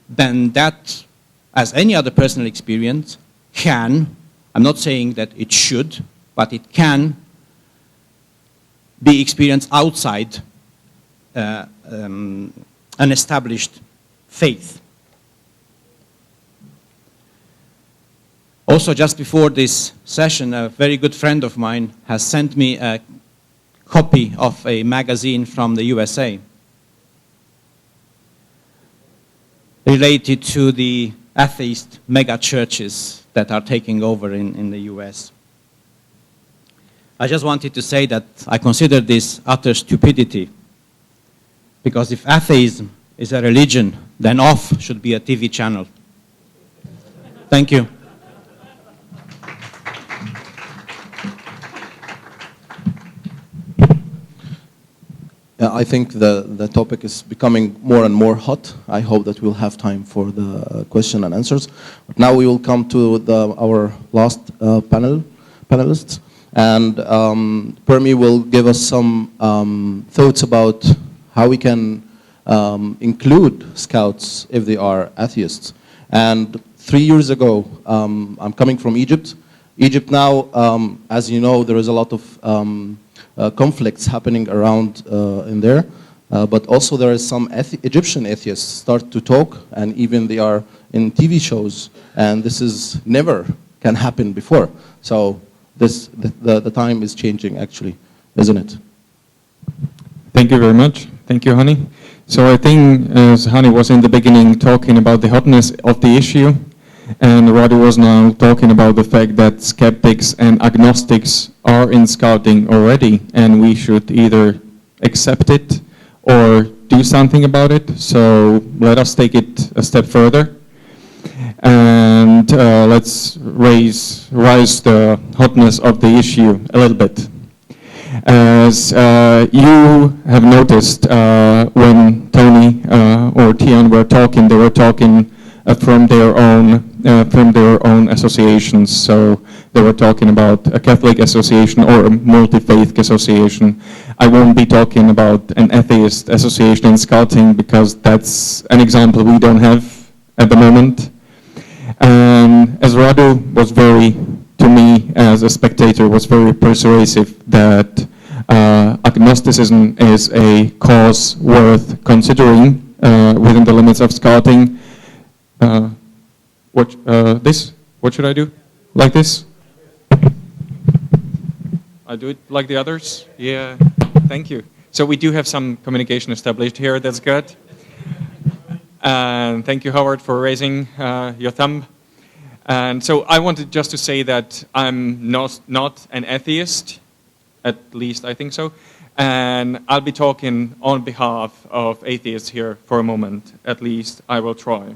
Speaker 6: then that, as any other personal experience, can, I'm not saying that it should, but it can be experienced outside an established faith. Also, just before this session, a very good friend of mine has sent me a copy of a magazine from the USA related to the atheist mega churches that are taking over in the US. I just wanted to say that I consider this utter stupidity, because if atheism is a religion, then off should be a TV channel. Thank you.
Speaker 1: I think the topic is becoming more and more hot. I hope that we'll have time for the question and answers. But now we will come to our last panelists. And Permi will give us some thoughts about how we can include Scouts if they are atheists. And 3 years ago, I'm coming from Egypt. Egypt now, as you know, there is a lot of conflicts happening around in there, but also there is some Egyptian atheists start to talk, and even they are in TV shows, and this is never can happen before. So the time is changing, actually, isn't it?
Speaker 7: Thank you very much. Thank you, Hani. So I think, as Hani was in the beginning talking about the hotness of the issue, and Radu was now talking about the fact that skeptics and agnostics are in Scouting already, and we should either accept it or do something about it. So let us take it a step further, and let's raise the hotness of the issue a little bit. As you have noticed, when Tony or Tian were talking, they were talking from their own associations. So they were talking about a Catholic association or a multi-faith association. I won't be talking about an atheist association in Scouting, because that's an example we don't have at the moment. And as Radu was to me as a spectator, was very persuasive that agnosticism is a cause worth considering within the limits of Scouting. What should I do? Like this? I do it like the others? Yeah, thank you. So we do have some communication established here, that's good. And thank you, Howard, for raising your thumb. And so I wanted just to say that I'm not an atheist, at least I think so. And I'll be talking on behalf of atheists here for a moment, at least I will try.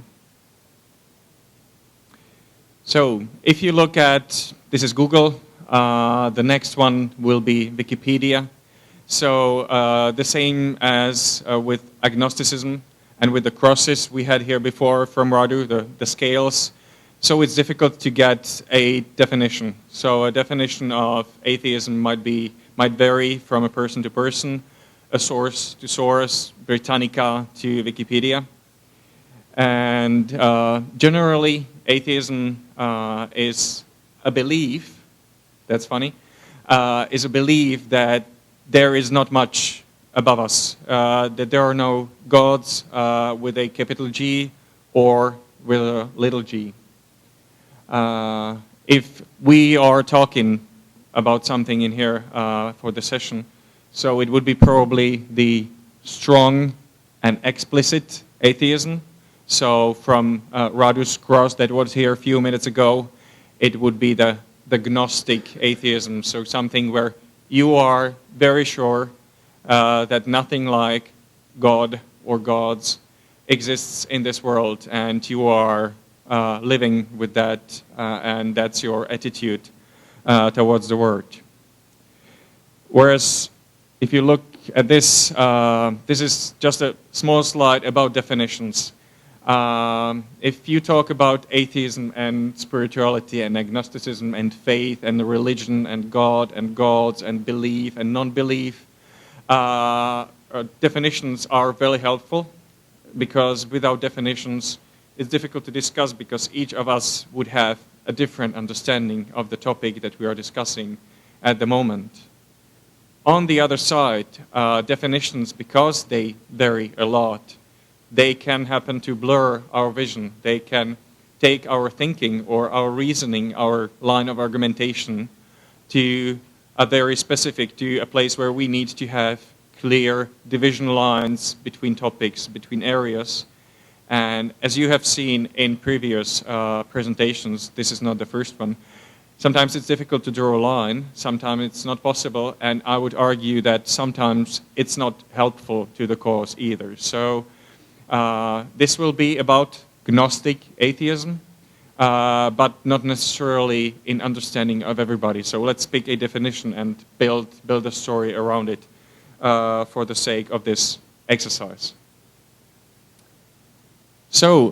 Speaker 7: So if you look at, this is Google, the next one will be Wikipedia. So the same as with agnosticism and with the crosses we had here before from Radu, the scales. So it's difficult to get a definition. So a definition of atheism might vary from a person to person.
Speaker 8: a source to Source, Britannica to Wikipedia. And generally, atheism is a belief, that's funny, is a belief that there is not much above us, that there are no gods with a capital G or with a little g. If we are talking about something in here for the session, so it would be probably the strong and explicit atheism. So from Radu's cross that was here a few minutes ago, it would be the Gnostic atheism. So something where you are very sure that nothing like God or gods exists in this world, and you are living with that, and that's your attitude towards the world. Whereas if you look at this, this is just a small slide about definitions. If you talk about atheism and spirituality and agnosticism and faith and religion and God and gods and belief and non-belief, definitions are very helpful, because without definitions it's difficult to discuss, because each of us would have a different understanding of the topic that we are discussing at the moment. On the other side, definitions, because they vary a lot, they can happen to blur our vision. They can take our thinking or our reasoning, our line of argumentation, to a very specific, to a place where we need to have clear division lines between topics, between areas. And as you have seen in previous presentations, this is not the first one, sometimes it's difficult to draw a line, sometimes it's not possible, and I would argue that sometimes it's not helpful to the cause either. So this will be about Gnostic atheism, but not necessarily in understanding of everybody. So let's pick a definition and build a story around it for the sake of this exercise. So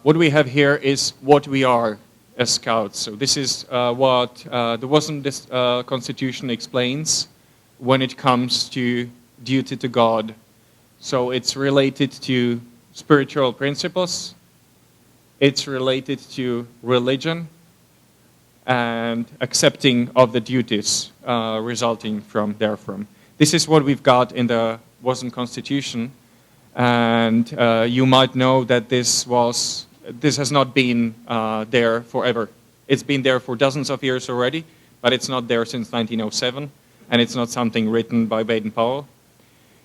Speaker 8: what we have here is what we are as Scouts. So this is what the WSEC Constitution explains when it comes to duty to God. So it's related to spiritual principles, it's related to religion, and accepting of the duties resulting from therefrom. This is what we've got in the WSEC Constitution, and you might know that this has not been there forever. It's been there for dozens of years already, but it's not there since 1907, and it's not something written by Baden-Powell.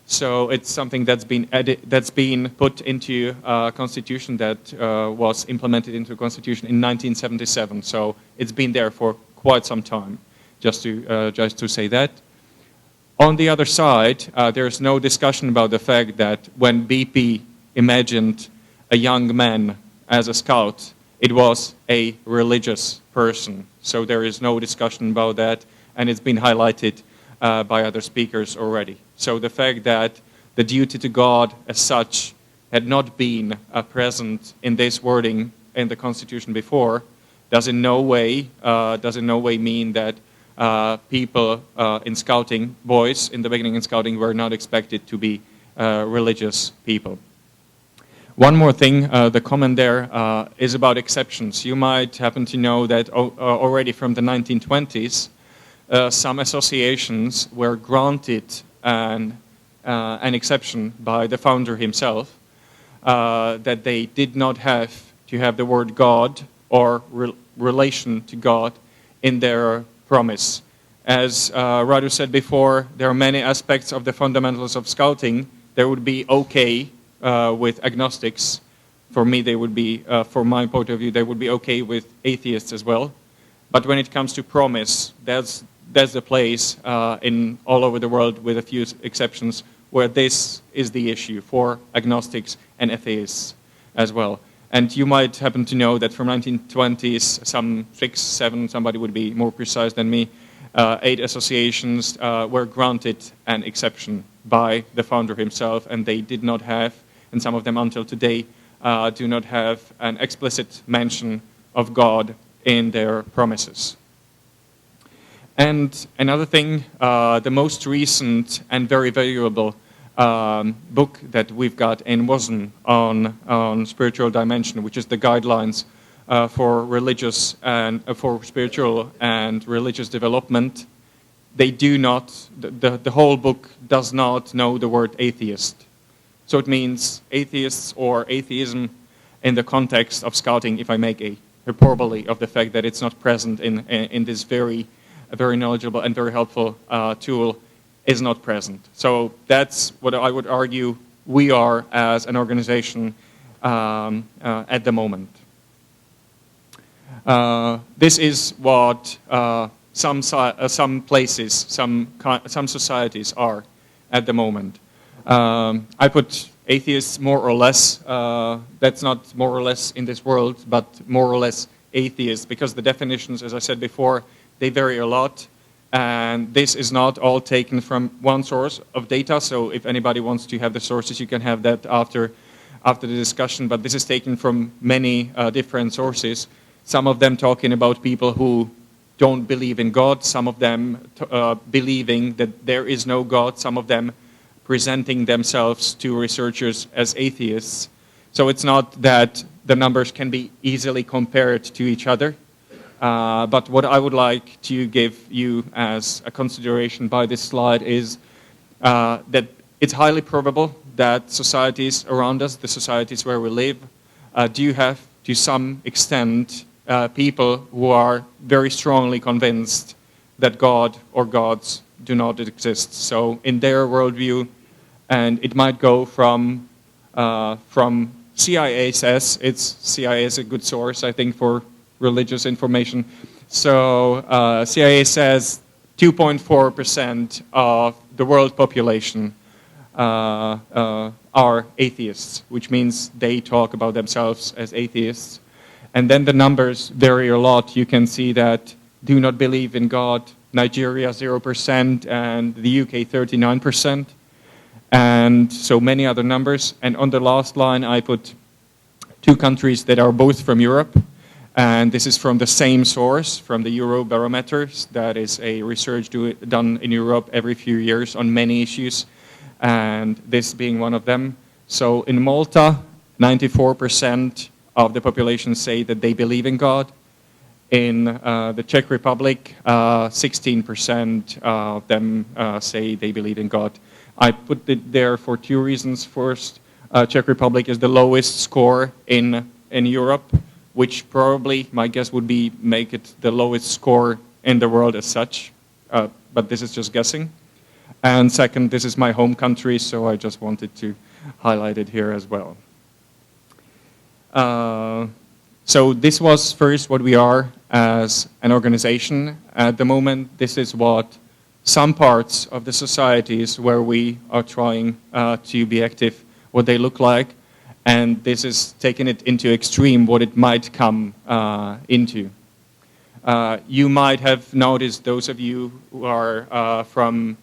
Speaker 8: So it's something that's been put into a constitution that was implemented into a constitution in 1977. So it's been there for quite some time, just to say that. On the other side, there's no discussion about the fact that when BP imagined a young man as a scout, it was a religious person. So there is no discussion about that, and it's been highlighted by other speakers already. So the fact that the duty to God as such had not been present in this wording in the Constitution before does in no way mean that people in Scouting, boys in the beginning in Scouting, were not expected to be religious people. One more thing, the comment there is about exceptions. You might happen to know that already from the 1920s, some associations were granted an exception by the founder himself, that they did not have to have the word God or relation to God in their promise. As Radu said before, there are many aspects of the fundamentals of Scouting that would be okay with agnostics. For me, they would be, from my point of view, they would be okay with atheists as well. But when it comes to promise, that's the place in all over the world, with a few exceptions, where this is the issue for agnostics and atheists as well. And you might happen to know that from 1920s, some 6, 7, somebody would be more precise than me, 8 associations were granted an exception by the founder himself, and they did not have, and some of them until today, do not have an explicit mention of God in their promises. And another thing, the most recent and very valuable book that we've got in WSEC on spiritual dimension, which is the guidelines for religious and for spiritual and religious development. They do not, the whole book does not know the word atheist. So it means atheists or atheism in the context of scouting, if I make a hyperbole of the fact that it's not present in this very knowledgeable and very helpful tool, is not present. So that's what I would argue we are as an organization at the moment. This is what some places, some societies are at the moment. I put atheists more or less, that's not more or less in this world, but more or less atheists, because the definitions, as I said before, they vary a lot. And this is not all taken from one source of data, so if anybody wants to have the sources, you can have that after the discussion, but this is taken from many different sources. Some of them talking about people who don't believe in God, some of them believing that there is no God, some of them presenting themselves to researchers as atheists. So it's not that the numbers can be easily compared to each other, but what I would like to give you as a consideration by this slide is that it's highly probable that societies around us, the societies where we live, do have to some extent people who are very strongly convinced that God or gods do not exist. So in their worldview, and it might go from CIA says, CIA is a good source, I think, for religious information. So CIA says 2.4% of the world population are atheists, which means they talk about themselves as atheists. And then the numbers vary a lot. You can see that do not believe in God, Nigeria 0%, and the UK 39%, and so many other numbers. And on the last line, I put two countries that are both from Europe, and this is from the same source, from the Eurobarometers. That is a research done in Europe every few years on many issues, and this being one of them. So in Malta, 94% of the population say that they believe in God. In the Czech Republic, 16% of them say they believe in God. I put it there for two reasons. First, Czech Republic is the lowest score in Europe, which probably, my guess would be, make it the lowest score in the world as such. But this is just guessing. And second, this is my home country, so I just wanted to highlight it here as well. So this was first what we are as an organization. At the moment, this is what some parts of the societies where we are trying to be active, what they look like. And this is taking it into extreme, what it might come into. You might have noticed, those of you who are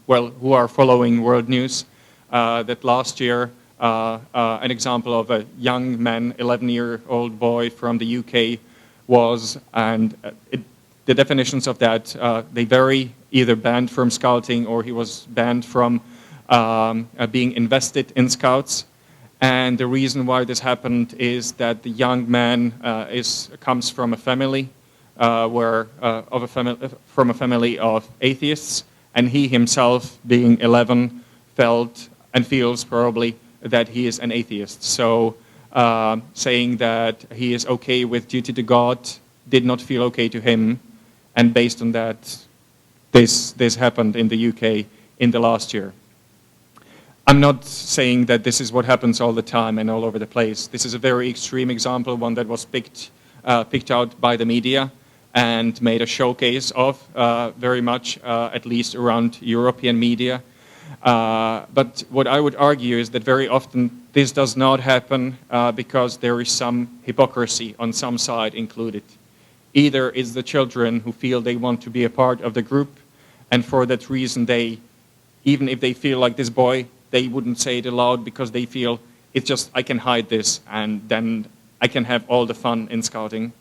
Speaker 8: who are following world news, that last year an example of a young man, 11-year-old boy from the UK was, and the definitions of that, they vary, either banned from scouting or he was banned from being invested in scouts. And the reason why this happened is that the young man comes from a family from a family of atheists, and he himself, being 11, felt and feels probably that he is an atheist. So saying that he is okay with duty to God did not feel okay to him, and based on that, this happened in the UK in the last year. I'm not saying that this is what happens all the time and all over the place. This is a very extreme example, one that was picked out by the media and made a showcase of very much, at least around European media. But what I would argue is that very often this does not happen because there is some hypocrisy on some side included. Either it's the children who feel they want to be a part of the group, and for that reason they, even if they feel like this boy, they wouldn't say it aloud because they feel it's just, I can hide this and then I can have all the fun in scouting.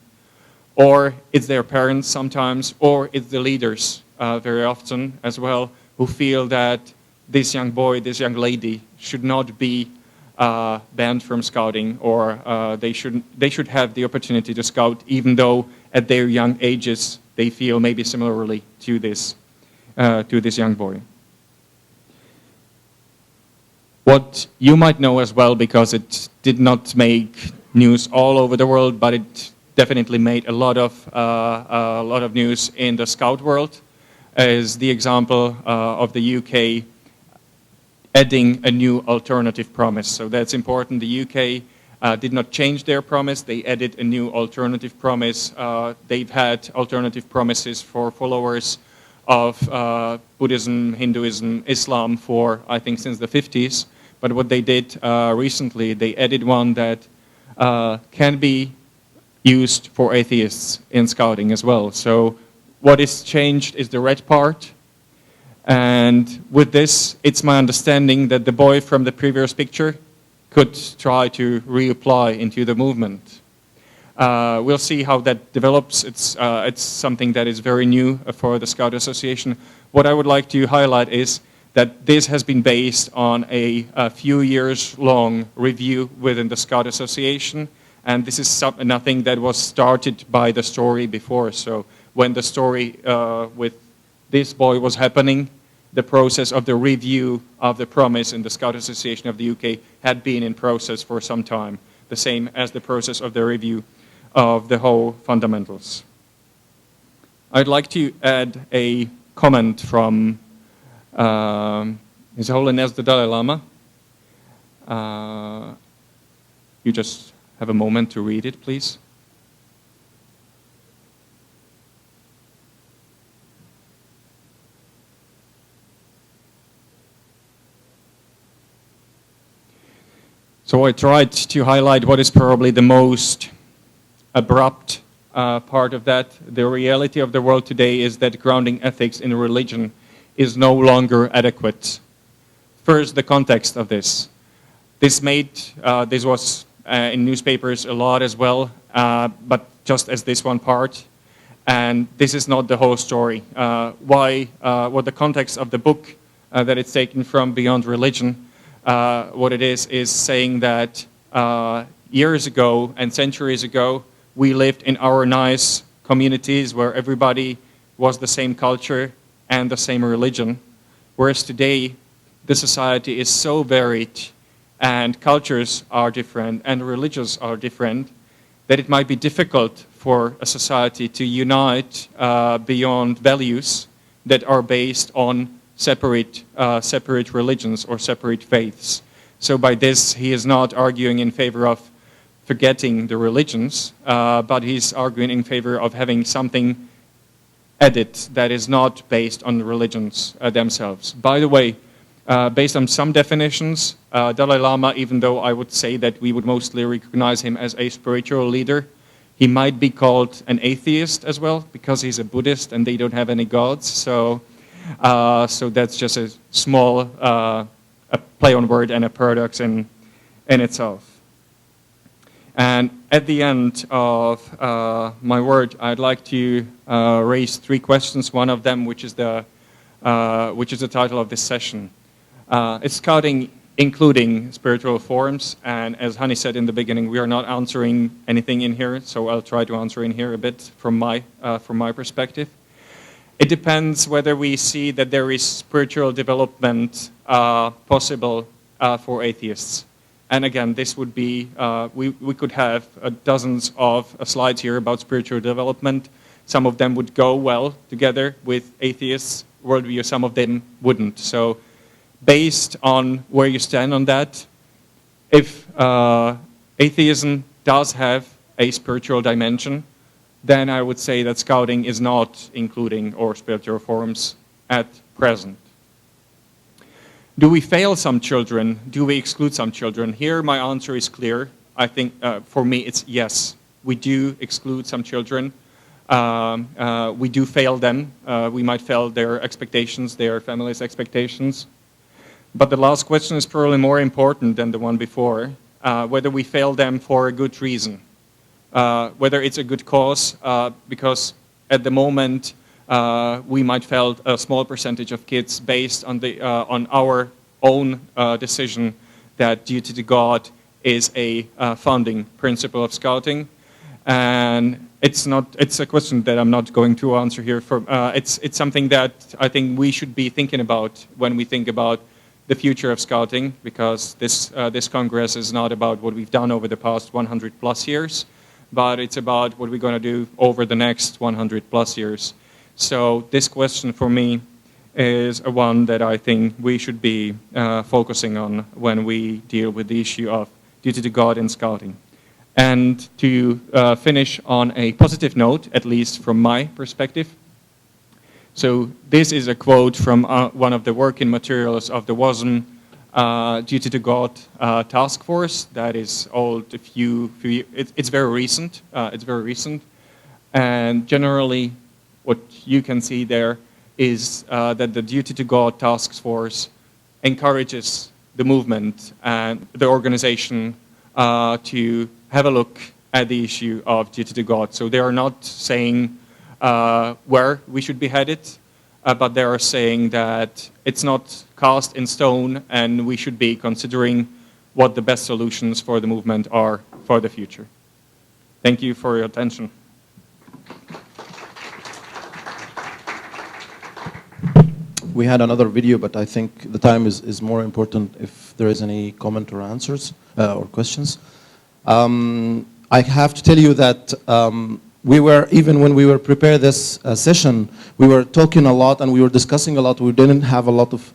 Speaker 8: Or it's their parents sometimes, or it's the leaders very often as well, who feel that this young boy, this young lady should not be banned from scouting, or they should have the opportunity to scout, even though at their young ages they feel maybe similarly to this young boy. What you might know as well, because it did not make news all over the world, but it definitely made a lot of news in the scout world, is the example of the UK adding a new alternative promise. So that's important. The UK did not change their promise. They added a new alternative promise. They've had alternative promises for followers of Buddhism, Hinduism, Islam for, I think, since the 50s. But what they did recently, they added one that can be used for atheists in scouting as well. So what is changed is the red part. And with this, it's my understanding that the boy from the previous picture could try to reapply into the movement. We'll see how that develops. It's something that is very new for the Scout Association. What I would like to highlight is that this has been based on a few years long review within the Scout Association, and this is nothing that was started by the story before. So when the story with this boy was happening, the process of the review of the promise in the Scout Association of the UK had been in process for some time, the same as the process of the review of the whole fundamentals. I'd like to add a comment from His Holiness the Dalai Lama. You just have a moment to read it, please. So I tried to highlight what is probably the most abrupt part of that. The reality of the world today is that grounding ethics in religion is no longer adequate. First, the context of this. This was in newspapers a lot as well, but just as this one part. And this is not the whole story. What the context of the book that it's taken from, Beyond Religion, what it is saying that years ago and centuries ago, we lived in our nice communities where everybody was the same culture and the same religion, whereas today the society is so varied and cultures are different and religions are different that it might be difficult for a society to unite beyond values that are based on separate religions or separate faiths. So by this, he is not arguing in favor of forgetting the religions, but he's arguing in favor of having something added that is not based on the religions themselves. By the way, based on some definitions, Dalai Lama, even though I would say that we would mostly recognize him as a spiritual leader, he might be called an atheist as well, because he's a Buddhist and they don't have any gods. So that's just a small a play on word and a paradox in itself. And at the end of my word, I'd like to raise 3 questions. One of them, which is the title of this session. Is scouting including spiritual forms? And as Hani said in the beginning, we are not answering anything in here, so I'll try to answer in here a bit from my perspective. It depends whether we see that there is spiritual development possible for atheists. And again, this would be, we could have dozens of slides here about spiritual development. Some of them would go well together with atheists' worldview, some of them wouldn't. So based on where you stand on that, if atheism does have a spiritual dimension, then I would say that scouting is not including or spiritual forms at present. Do we fail some children? Do we exclude some children? Here my answer is clear. I think for me it's yes. We do exclude some children. We do fail them. We might fail their expectations, their family's expectations. But the last question is probably more important than the one before, whether we fail them for a good reason. Whether it's a good cause, because at the moment we might fail a small percentage of kids based on on our own decision that duty to God is a founding principle of Scouting. And it's a question that I'm not going to answer here. It's something that I think we should be thinking about when we think about the future of Scouting, because this Congress is not about what we've done over the past 100 plus years, but it's about what we're going to do over the next 100 plus years. So this question for me is one that I think we should be focusing on when we deal with the issue of duty to God in Scouting. And to finish on a positive note, at least from my perspective. So this is a quote from one of the working materials of the WSEC Duty to God task force. That is old. It's very recent. It's very recent. And generally, what you can see there is that the Duty to God task force encourages the movement and the organization to have a look at the issue of duty to God. So they are not saying where we should be headed, but they are saying that it's not cast in stone and we should be considering what the best solutions for the movement are for the future. Thank you for your attention.
Speaker 1: We had another video, but I think the time is more important if there is any comment or answers or questions. I have to tell you that even when we were preparing this session, we were talking a lot and we were discussing a lot. We didn't have a lot of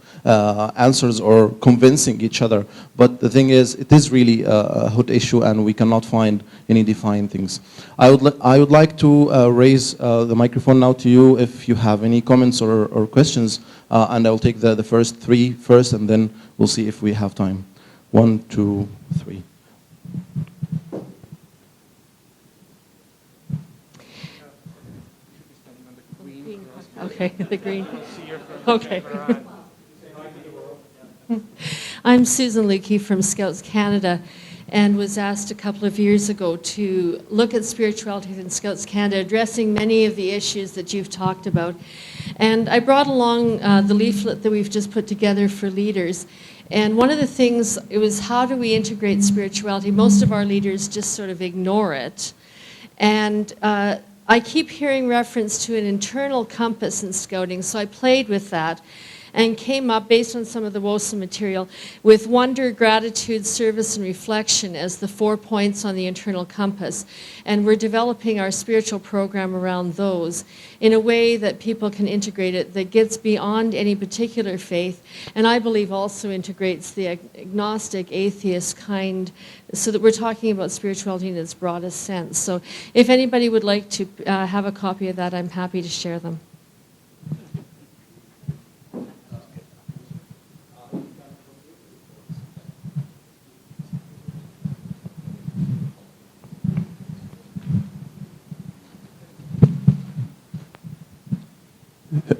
Speaker 1: answers or convincing each other. But the thing is, it is really a hot issue and we cannot find any defined things. I would like to raise the microphone now to you if you have any comments or questions. And I'll take the first three first and then we'll see if we have time. 1, 2, 3.
Speaker 9: Okay, the green. Okay. I'm Susan Lukey from Scouts Canada and was asked a couple of years ago to look at spirituality in Scouts Canada, addressing many of the issues that you've talked about. And I brought along the leaflet that we've just put together for leaders. And one of the things, it was how do we integrate spirituality? Most of our leaders just sort of ignore it. And I keep hearing reference to an internal compass in Scouting, so I played with that and came up, based on some of the WSEC material, with wonder, gratitude, service, and reflection as the 4 points on the internal compass. And we're developing our spiritual program around those in a way that people can integrate it, that gets beyond any particular faith, and I believe also integrates the agnostic, atheist kind, so that we're talking about spirituality in its broadest sense. So if anybody would like to have a copy of that, I'm happy to share them.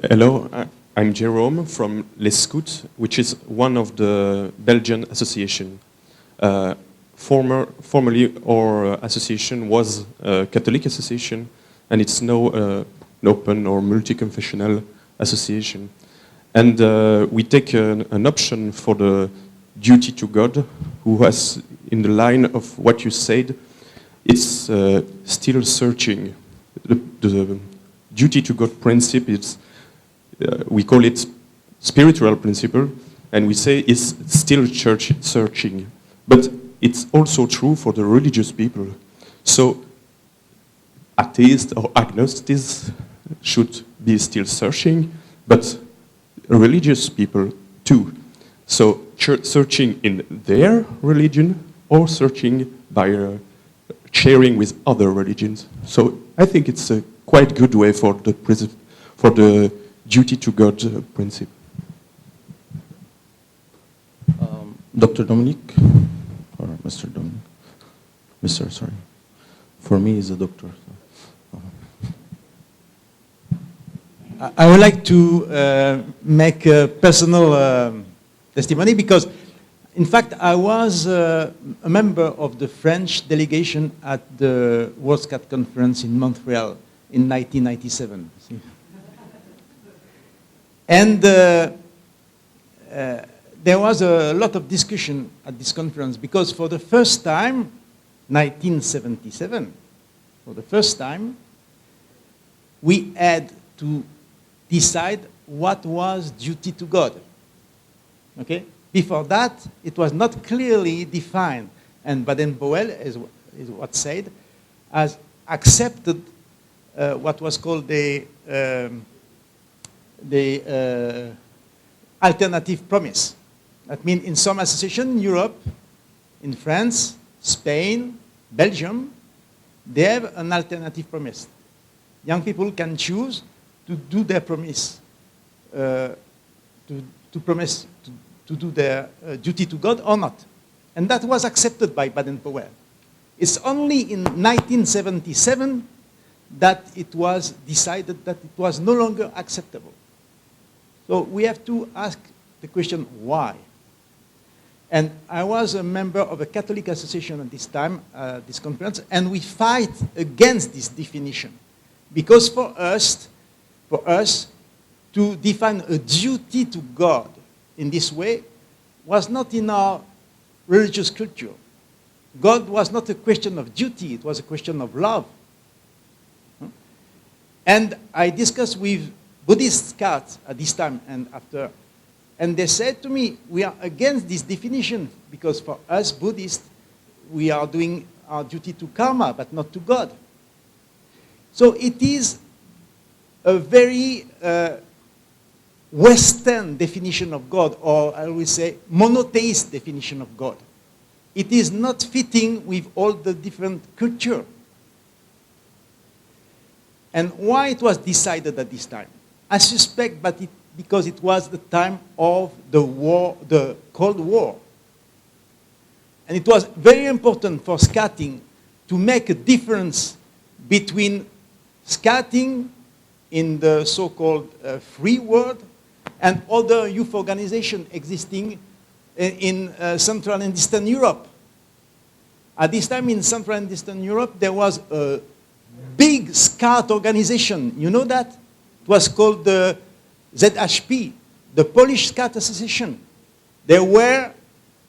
Speaker 10: Hello, I'm Jerome from Les Scouts, which is one of the Belgian association. Formerly our association was a Catholic association, and it's now an open or multi-confessional association. And we take an option for the duty to God, who has, in the line of what you said, it's still searching. The duty to God principle is, we call it spiritual principle, and we say it's still church searching. But it's also true for the religious people. So atheists or agnostics should be still searching, but religious people too. So searching in their religion or searching by sharing with other religions. So I think it's a quite good way for the duty to God principle.
Speaker 1: Dr. Dominique, or Mr. Dominique? Mr., sorry. For me, he's a doctor.
Speaker 11: I would like to make a personal testimony because, in fact, I was a member of the French delegation at the World Scout Conference in Montreal in 1997. And there was a lot of discussion at this conference because for the first time, 1977, for the first time, we had to decide what was duty to God. Okay? Before that, it was not clearly defined. And Baden-Powell, is what said, has accepted what was called the alternative promise. That means in some associations in Europe, in France, Spain, Belgium, they have an alternative promise. Young people can choose to do their promise, to promise to do their duty to God or not. And that was accepted by Baden-Powell. It's only in 1977 that it was decided that it was no longer acceptable. So we have to ask the question, why? And I was a member of a Catholic association at this time, this conference, and we fight against this definition. Because for us to define a duty to God in this way was not in our religious culture. God was not a question of duty, it was a question of love. And I discussed with Buddhist scouts at this time and after, and they said to me, we are against this definition because for us Buddhists, we are doing our duty to karma, but not to God. So it is a very Western definition of God, or I will say monotheist definition of God. It is not fitting with all the different culture. And why it was decided at this time? I suspect because it was the time of the war, the Cold War. And it was very important for scouting to make a difference between scouting in the so-called free world and other youth organizations existing in Central and Eastern Europe. At this time in Central and Eastern Europe, there was a big scout organization. You know that? It was called the ZHP, the Polish Scout Association. They were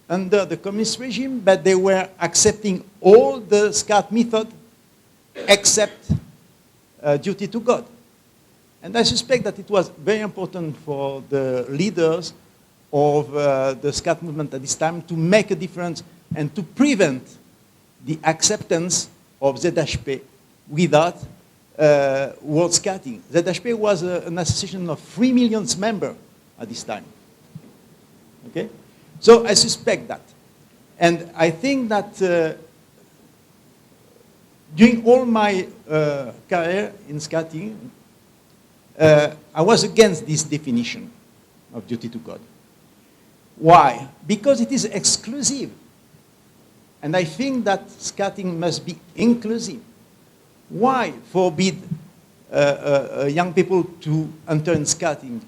Speaker 11: under the communist regime, but they were accepting all the scout method except duty to God. And I suspect that it was very important for the leaders of the scout movement at this time to make a difference and to prevent the acceptance of ZHP without World Scouting. ZHP was an association of 3 million members at this time. Okay? So I suspect that. And I think that during all my career in scouting, I was against this definition of duty to God. Why? Because it is exclusive. And I think that scouting must be inclusive. Why forbid young people to enter in scouting?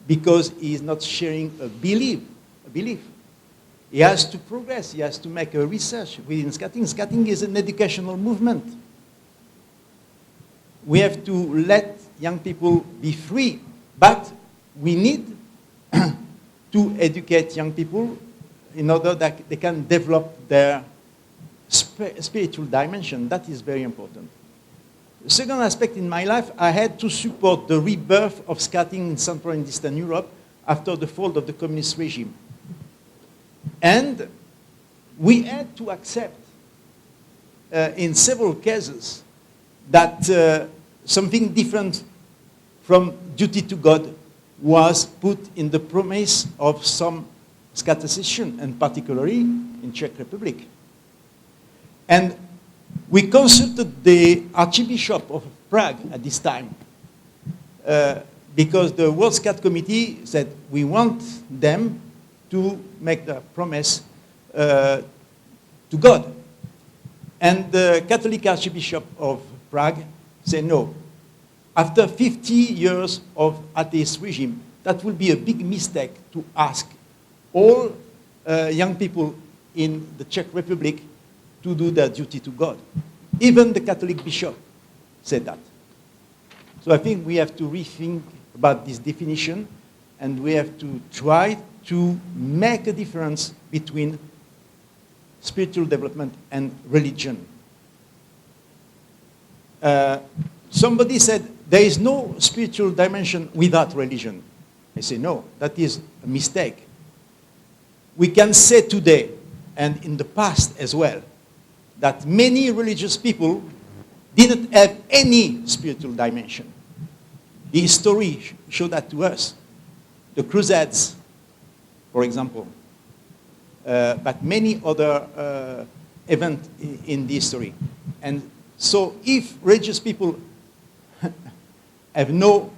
Speaker 11: Because he is not sharing a belief. He has to progress. He has to make a research within scouting. Scouting is an educational movement. We have to let young people be free, but we need to educate young people in order that they can develop their spiritual dimension. That is very important. The second aspect in my life, I had to support the rebirth of scouting in Central and Eastern Europe after the fall of the communist regime. And we had to accept, in several cases, that something different from duty to God was put in the promise of some scout association, and particularly in Czech Republic. And we consulted the Archbishop of Prague at this time because the World Scout Committee said we want them to make the promise to God. And the Catholic Archbishop of Prague said no. After 50 years of atheist regime, that will be a big mistake to ask all young people in the Czech Republic to do their duty to God. Even the Catholic bishop said that. So I think we have to rethink about this definition, and we have to try to make a difference between spiritual development and religion. Somebody said, there is no spiritual dimension without religion. I say, no, that is a mistake. We can say today, and in the past as well, that many religious people didn't have any spiritual dimension. The history showed that to us. The Crusades, for example, but many other events in the history. And so if religious people have no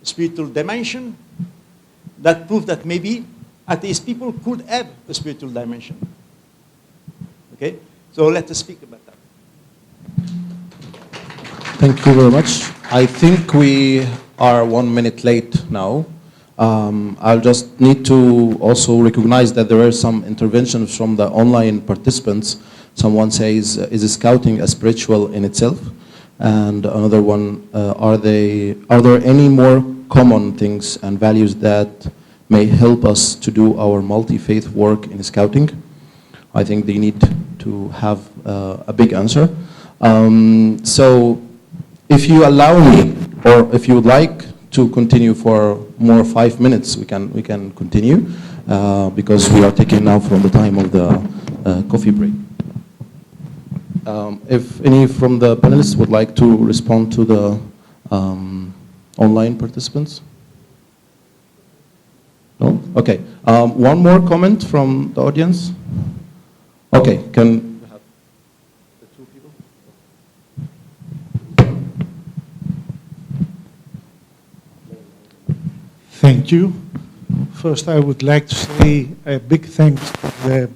Speaker 11: spiritual dimension, that proves that maybe atheist people could have a spiritual dimension. Okay? So let us speak about that.
Speaker 1: Thank you very much. I think we are 1 minute late now. I'll just need to also recognize that there are some interventions from the online participants. Someone says, is scouting a spiritual in itself? And another one, are there any more common things and values that may help us to do our multi-faith work in scouting? I think they need to have a big answer. So if you allow me, or if you would like to continue for more 5 minutes, we can continue, because we are taking now from the time of the coffee break. If any from the panelists would like to respond to the online participants? No? Okay. One more comment from the audience? Okay, can we have the two people?
Speaker 12: Thank you. First, I would like to say a big thanks to the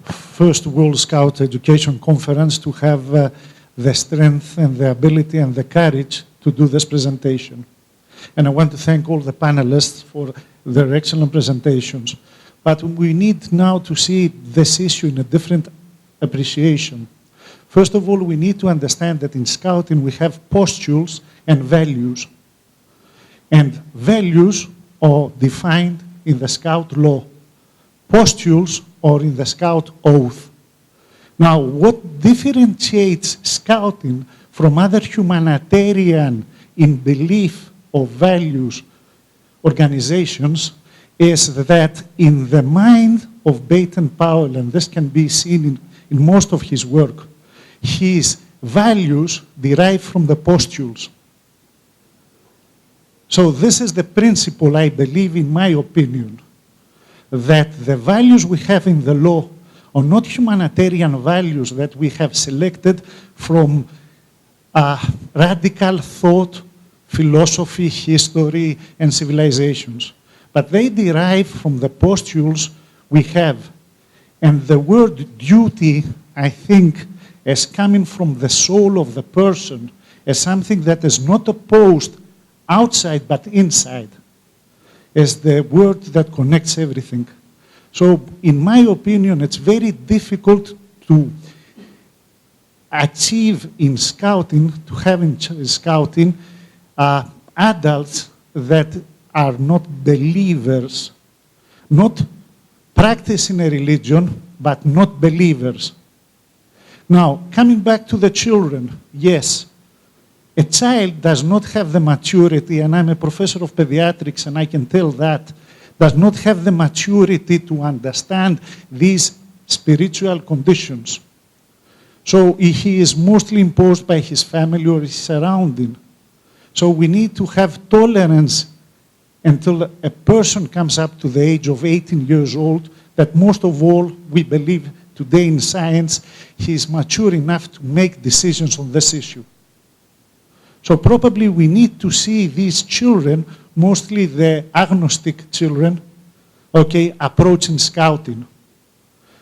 Speaker 12: first World Scout Education Conference to have the strength and the ability and the courage to do this presentation. And I want to thank all the panelists for their excellent presentations. But we need now to see this issue in a different appreciation. First of all, we need to understand that in Scouting we have postules and values. And values are defined in the Scout law. Postules are in the Scout oath. Now, what differentiates Scouting from other humanitarian in belief or values organizations is that in the mind of Baden-Powell, and this can be seen in most of his work, his values derive from the postules. So this is the principle, I believe, in my opinion, that the values we have in the law are not humanitarian values that we have selected from radical thought, philosophy, history, and civilizations. But they derive from the postules we have. And the word duty, I think, as coming from the soul of the person, as something that is not opposed outside but inside, is the word that connects everything. So, in my opinion, it's very difficult to achieve in Scouting, to have in Scouting, adults that are not believers, not practicing a religion, but not believers. Now, coming back to the children, yes, a child does not have the maturity, and I'm a professor of pediatrics and I can tell that, does not have the maturity to understand these spiritual conditions. So he is mostly imposed by his family or his surrounding. So we need to have tolerance until a person comes up to the age of 18 years old, that most of all, we believe today in science, he is mature enough to make decisions on this issue. So probably we need to see these children, mostly the agnostic children, okay, approaching Scouting.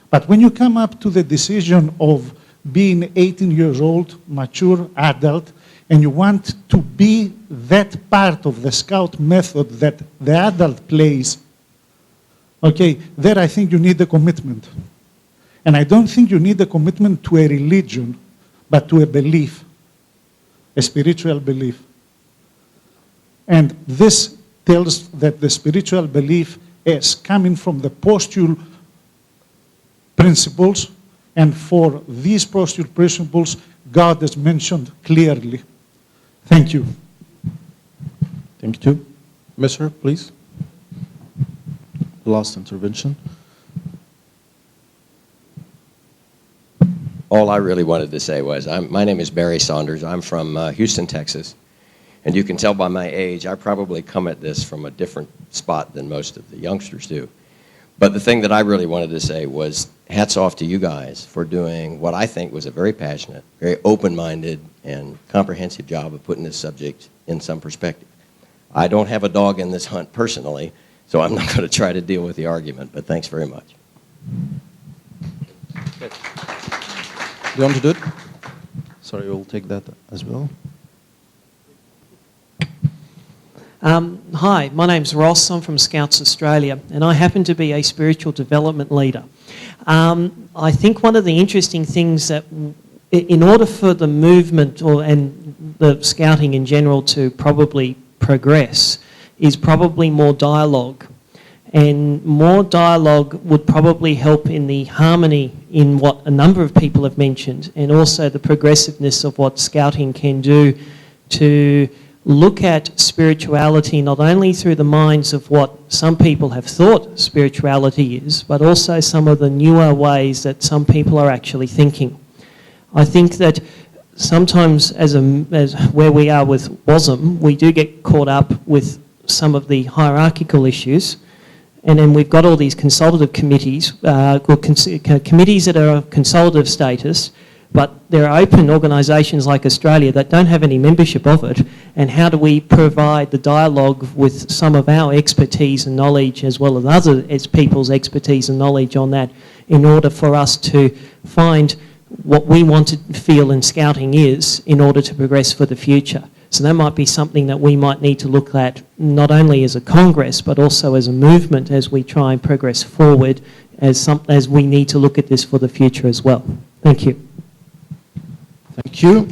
Speaker 12: But when you come up to the decision of being 18 years old, mature adult, and you want to be that part of the Scout method that the adult plays, okay, there I think you need a commitment. And I don't think you need a commitment to a religion, but to a belief, a spiritual belief. And this tells that the spiritual belief is coming from the postural principles, and for these postural principles, God is mentioned clearly. Thank you.
Speaker 1: Thank you. Mister, please. Last intervention.
Speaker 13: All I really wanted to say was, my name is Barry Saunders. I'm from Houston, Texas. And you can tell by my age, I probably come at this from a different spot than most of the youngsters do. But the thing that I really wanted to say was, hats off to you guys for doing what I think was a very passionate, very open-minded, and comprehensive job of putting this subject in some perspective. I don't have a dog in this hunt personally, so I'm not going to try to deal with the argument, but thanks very much.
Speaker 1: Good. You want to do it? Sorry, we'll take that as well.
Speaker 14: Hi, my name's Ross. I'm from Scouts Australia, and I happen to be a spiritual development leader. I think one of the interesting things that, in order for the movement and the scouting in general to probably progress, is probably more dialogue. And more dialogue would probably help in the harmony in what a number of people have mentioned, and also the progressiveness of what scouting can do to look at spirituality not only through the minds of what some people have thought spirituality is, but also some of the newer ways that some people are actually thinking. I think that sometimes as where we are with WASM, we do get caught up with some of the hierarchical issues, and then we've got all these consultative committees, committees that are of consultative status, but there are open organisations like Australia that don't have any membership of it, and how do we provide the dialogue with some of our expertise and knowledge as well as other people's expertise and knowledge on that in order for us to find what we want to feel in scouting is in order to progress for the future. So that might be something that we might need to look at not only as a Congress but also as a movement as we try and progress forward as we need to look at this for the future as well. Thank you.
Speaker 1: Thank you.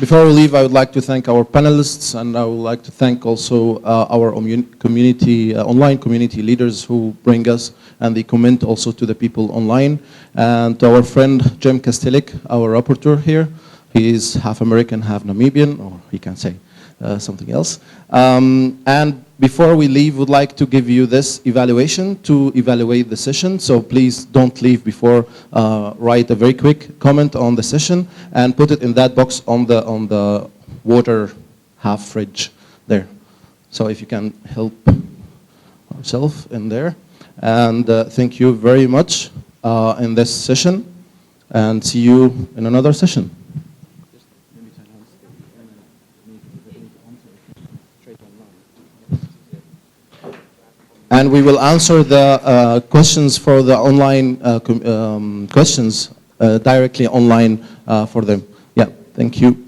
Speaker 1: Before we leave, I would like to thank our panelists, and I would like to thank also our community, online community leaders who bring us, and they comment also to the people online, and to our friend Jim Kastelik, our rapporteur here. He is half American, half Namibian, or he can say something else. And before we leave, we'd like to give you this evaluation to evaluate the session. So please don't leave before write a very quick comment on the session and put it in that box on the water half fridge there. So if you can help yourself in there. And thank you very much in this session, and see you in another session. And we will answer the questions for the online questions directly online for them. Yeah, thank you.